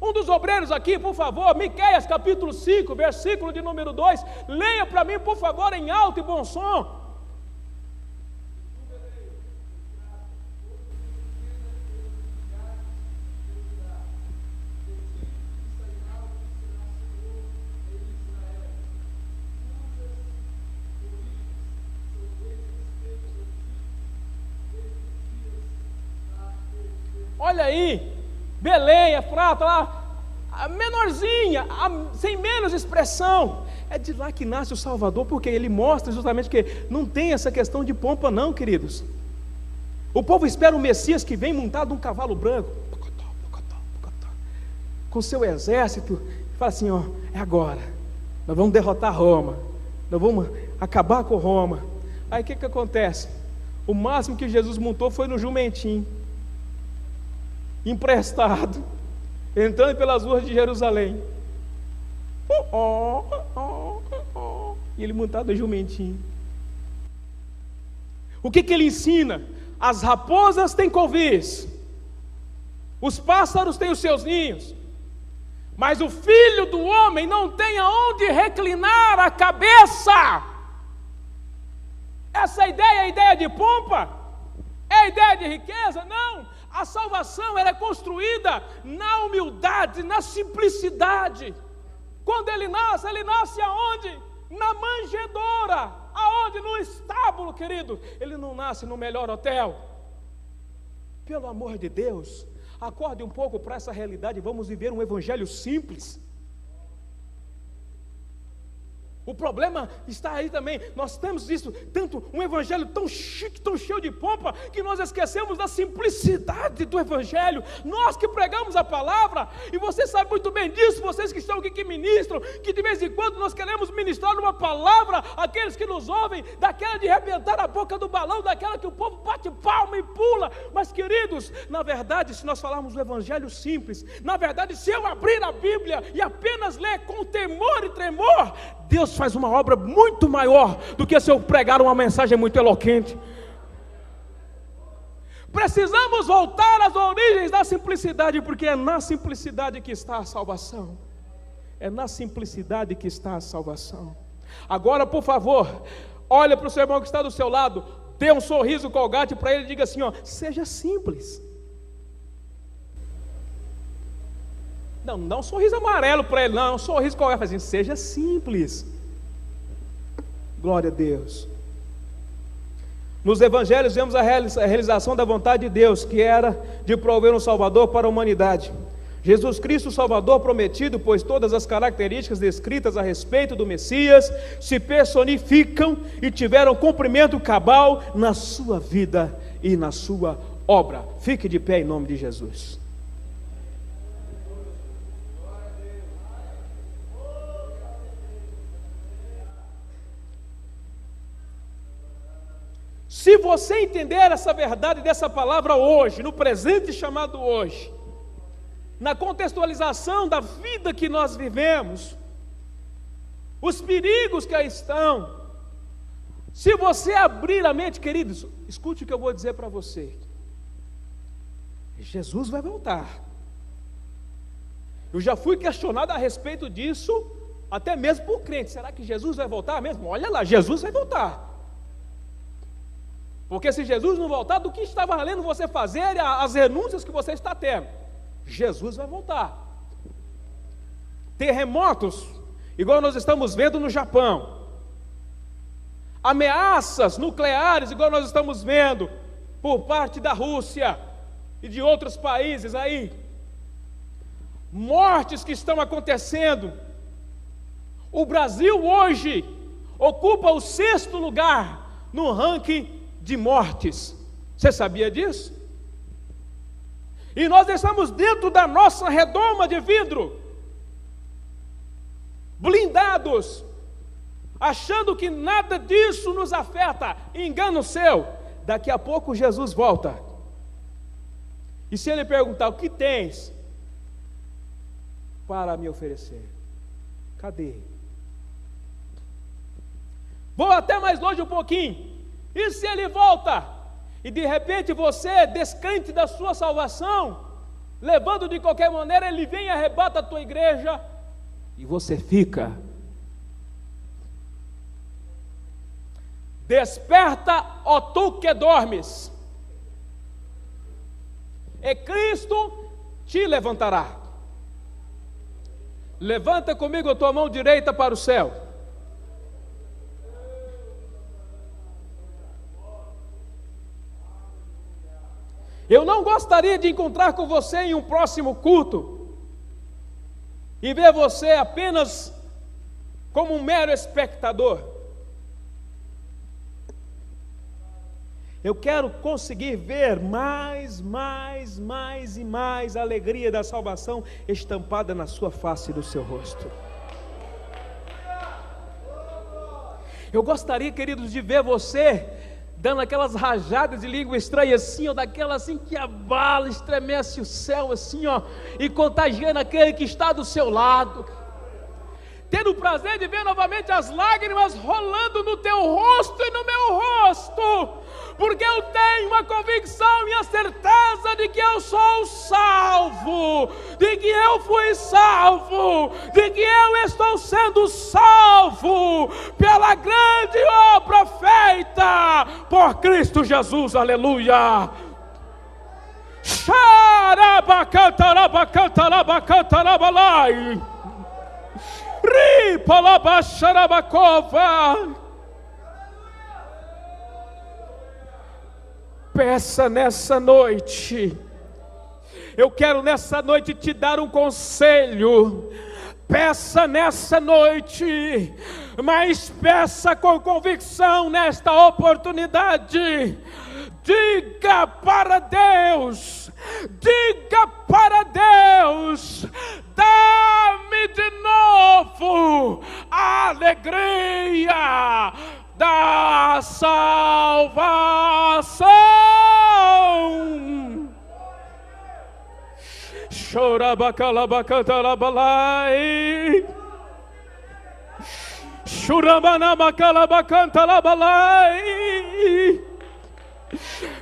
um dos obreiros aqui, por favor, Miqueias, capítulo 5, versículo de número 2, leia para mim, por favor, em alto e bom som. Olha aí, Belém, Efrata, lá, a menorzinha, sem menos expressão. É de lá que nasce o Salvador, porque ele mostra justamente que não tem essa questão de pompa não, queridos. O povo espera o Messias que vem montado num cavalo branco, com seu exército, e fala assim: ó, é agora, nós vamos derrotar Roma, nós vamos acabar com Roma. Aí o que acontece? O máximo que Jesus montou foi no jumentinho, emprestado, entrando pelas ruas de Jerusalém, e ele montado no jumentinho. O que ele ensina? As raposas têm covis, os pássaros têm os seus ninhos, mas o filho do homem não tem aonde reclinar a cabeça. Essa ideia é a ideia de pompa? É a ideia de riqueza? Não. A salvação ela é construída na humildade, na simplicidade. Quando ele nasce aonde? Na manjedoura. Aonde? No estábulo, querido. Ele não nasce no melhor hotel. Pelo amor de Deus, acorde um pouco para essa realidade. Vamos viver um evangelho simples. O problema está aí também. Nós temos isso, tanto um evangelho tão chique, tão cheio de pompa, que nós esquecemos da simplicidade do evangelho. Nós que pregamos a palavra, e você sabe muito bem disso, vocês que estão aqui que ministram, que de vez em quando nós queremos ministrar uma palavra àqueles que nos ouvem, daquela de arrebentar a boca do balão, daquela que o povo bate palma e pula. Mas, queridos, na verdade, se nós falarmos o evangelho simples, na verdade, se eu abrir a Bíblia e apenas ler com temor e tremor, Deus faz uma obra muito maior do que se eu pregar uma mensagem muito eloquente. Precisamos voltar às origens da simplicidade, porque é na simplicidade que está a salvação. É na simplicidade que está a salvação. Agora, por favor, olha para o seu irmão que está do seu lado, dê um sorriso colgate para ele e diga assim: ó, seja simples. Não dá um sorriso amarelo para ele, não, um sorriso colgate, assim, seja simples. Glória a Deus. Nos evangelhos vemos a realização da vontade de Deus, que era de prover um Salvador para a humanidade. Jesus Cristo, o Salvador prometido, pois todas as características descritas a respeito do Messias se personificam e tiveram cumprimento cabal na sua vida e na sua obra. Fique de pé em nome de Jesus. Se você entender essa verdade dessa palavra hoje, no presente chamado hoje, na contextualização da vida que nós vivemos, os perigos que aí estão, se você abrir a mente, queridos, escute o que eu vou dizer para você. Jesus vai voltar. Eu já fui questionado a respeito disso, até mesmo por crente. Será que Jesus vai voltar mesmo? Olha lá, Jesus vai voltar. Porque se Jesus não voltar, do que está valendo você fazer as renúncias que você está tendo? Jesus vai voltar. Terremotos, igual nós estamos vendo no Japão. Ameaças nucleares, igual nós estamos vendo por parte da Rússia e de outros países aí. Mortes que estão acontecendo. O Brasil hoje ocupa o 6º lugar no ranking de mortes. Você sabia disso? E nós estamos dentro da nossa redoma de vidro, blindados, achando que nada disso nos afeta. Engano seu. Daqui a pouco Jesus volta. E se ele perguntar: o que tens para me oferecer? Cadê? Vou até mais longe um pouquinho. E se ele volta, e de repente você, descrente da sua salvação, levando de qualquer maneira, ele vem e arrebata a tua igreja, e você fica. Desperta, ó tu que dormes, e Cristo te levantará. Levanta comigo a tua mão direita para o céu. Eu não gostaria de encontrar com você em um próximo culto e ver você apenas como um mero espectador. Eu quero conseguir ver mais e mais a alegria da salvação estampada na sua face e no seu rosto. Eu gostaria, queridos, de ver você dando aquelas rajadas de língua estranha assim, ó, daquela assim que abala, estremece o céu assim, ó, e contagiando aquele que está do seu lado, tendo o prazer de ver novamente as lágrimas rolando no teu rosto e no meu rosto, porque eu tenho a convicção e a certeza de que eu sou salvo, de que eu fui salvo, de que eu estou sendo salvo pela grande obra feita por Cristo Jesus, aleluia. Xarabacantarabacantarabacantarabacantarabalai Ripalabaxarabacova. Peça nessa noite. Eu quero nessa noite te dar um conselho. Peça nessa noite, mas peça com convicção nesta oportunidade. Diga para Deus, dá-me de novo a alegria da salvação. Chorabacalabacantalabalai, Churabanabacalabacantalabalai.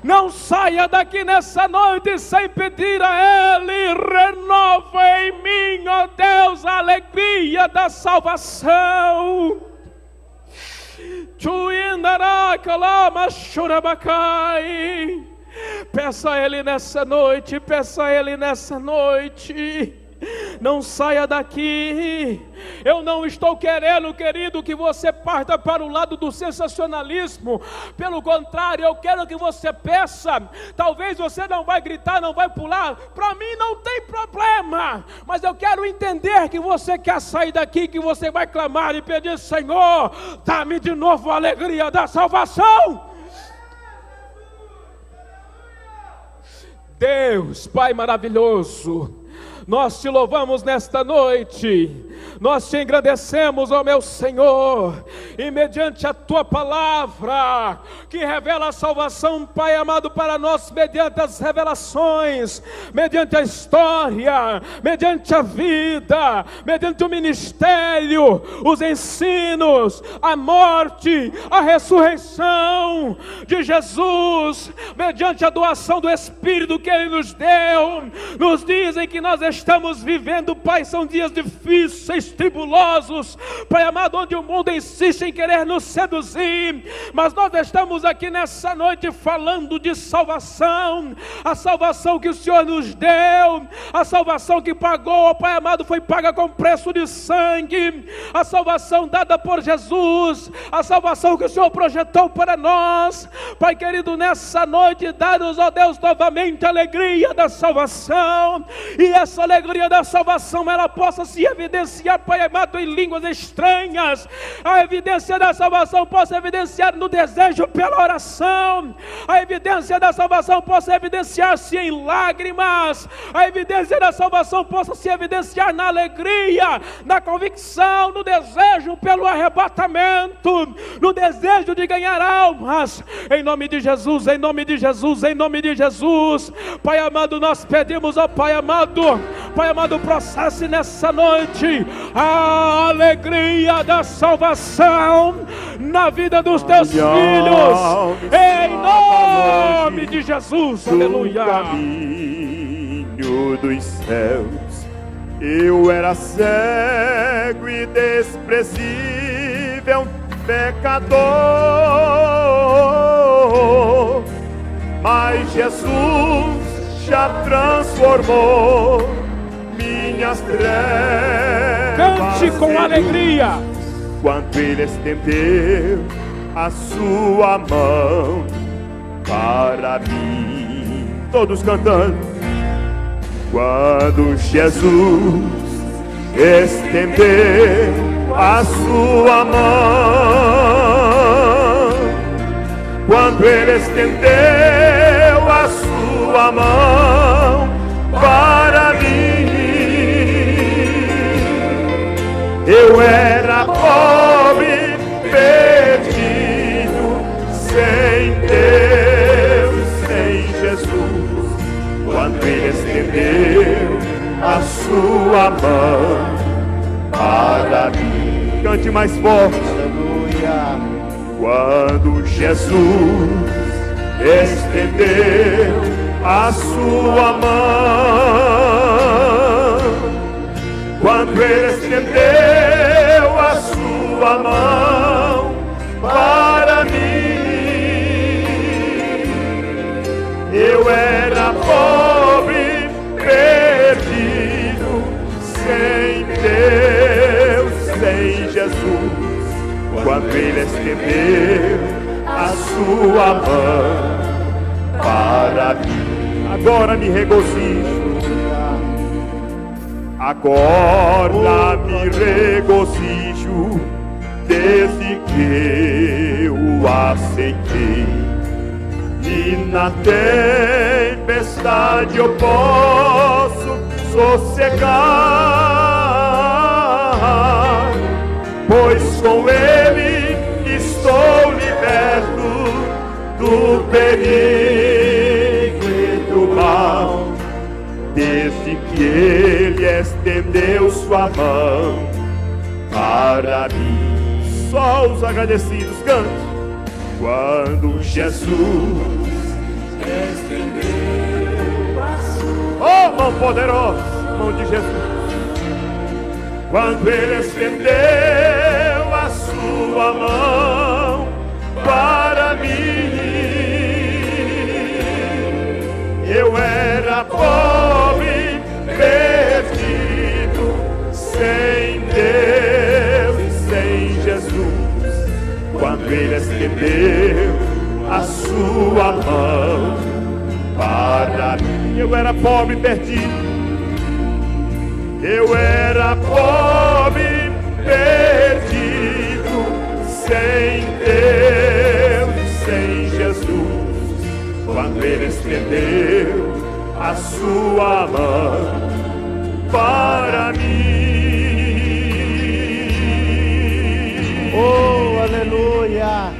Não saia daqui nessa noite sem pedir a Ele: renova em mim, ó Deus, a alegria da salvação. Peça a Ele nessa noite, não saia daqui. Eu não estou querendo, querido, que você parta para o lado do sensacionalismo. Pelo contrário, eu quero que você peça. Talvez você não vai gritar, não vai pular. Para mim não tem problema. Mas eu quero entender que você quer sair daqui, que você vai clamar e pedir: Senhor, dá-me de novo a alegria da salvação. Deus, Pai maravilhoso, nós te louvamos nesta noite, nós te engrandecemos, ó meu Senhor, e mediante a tua palavra, que revela a salvação, Pai amado, para nós, mediante as revelações, mediante a história, mediante a vida, mediante o ministério, os ensinos, a morte, a ressurreição de Jesus, mediante a doação do Espírito que Ele nos deu, nos dizem que nós estamos vivendo, Pai, são dias difíceis, tribulosos, Pai amado, onde o mundo insiste em querer nos seduzir, mas nós estamos aqui nessa noite falando de salvação, a salvação que o Senhor nos deu, a salvação que pagou, Pai amado, foi paga com preço de sangue, a salvação dada por Jesus, a salvação que o Senhor projetou para nós, Pai querido, nessa noite, dá-nos, ó Deus, novamente a alegria da salvação, e essa alegria da salvação, ela possa se evidenciar, Pai amado, em línguas estranhas, a evidência da salvação possa evidenciar no desejo pela oração, a evidência da salvação possa evidenciar-se em lágrimas, a evidência da salvação possa se evidenciar na alegria, na convicção, no desejo pelo arrebatamento, no desejo de ganhar almas, em nome de Jesus, em nome de Jesus, em nome de Jesus. Pai amado, nós pedimos, ó Pai amado, processe nessa noite a alegria da salvação na vida dos teus filhos, em nome de Jesus, aleluia. Caminho dos céus, eu era cego e desprezível, pecador, mas Jesus já transformou minhas trevas. Cante com alegria. Quando Ele estendeu a sua mão para mim. Todos cantando. Quando Jesus estendeu a sua mão, quando Ele estendeu a sua mão para mim, eu era pobre, perdido, sem Deus, sem Jesus. Quando Ele estendeu a sua mão para mim. Cante mais forte. Aleluia. Quando Jesus estendeu a sua mão, quando Ele estendeu a sua mão para mim, eu era pobre, perdido, sem Deus, sem Jesus. Quando Ele estendeu a sua mão para mim, agora me regozijo, agora me regozijo, desde que eu aceitei, e na tempestade eu posso sossegar, pois com Ele estou liberto do perigo e do mal, desde que Ele estendeu sua mão para mim. Só os agradecidos cantam. Quando Jesus estendeu a sua mão poderosa, mão de Jesus. Quando Ele estendeu a sua mão para mim, eu era pobre, perdido, estendeu a sua mão para mim. Eu era pobre e perdido. Eu era pobre, perdido, sem Deus e sem Jesus, quando Ele estendeu a sua mão para mim. Oh, aleluia!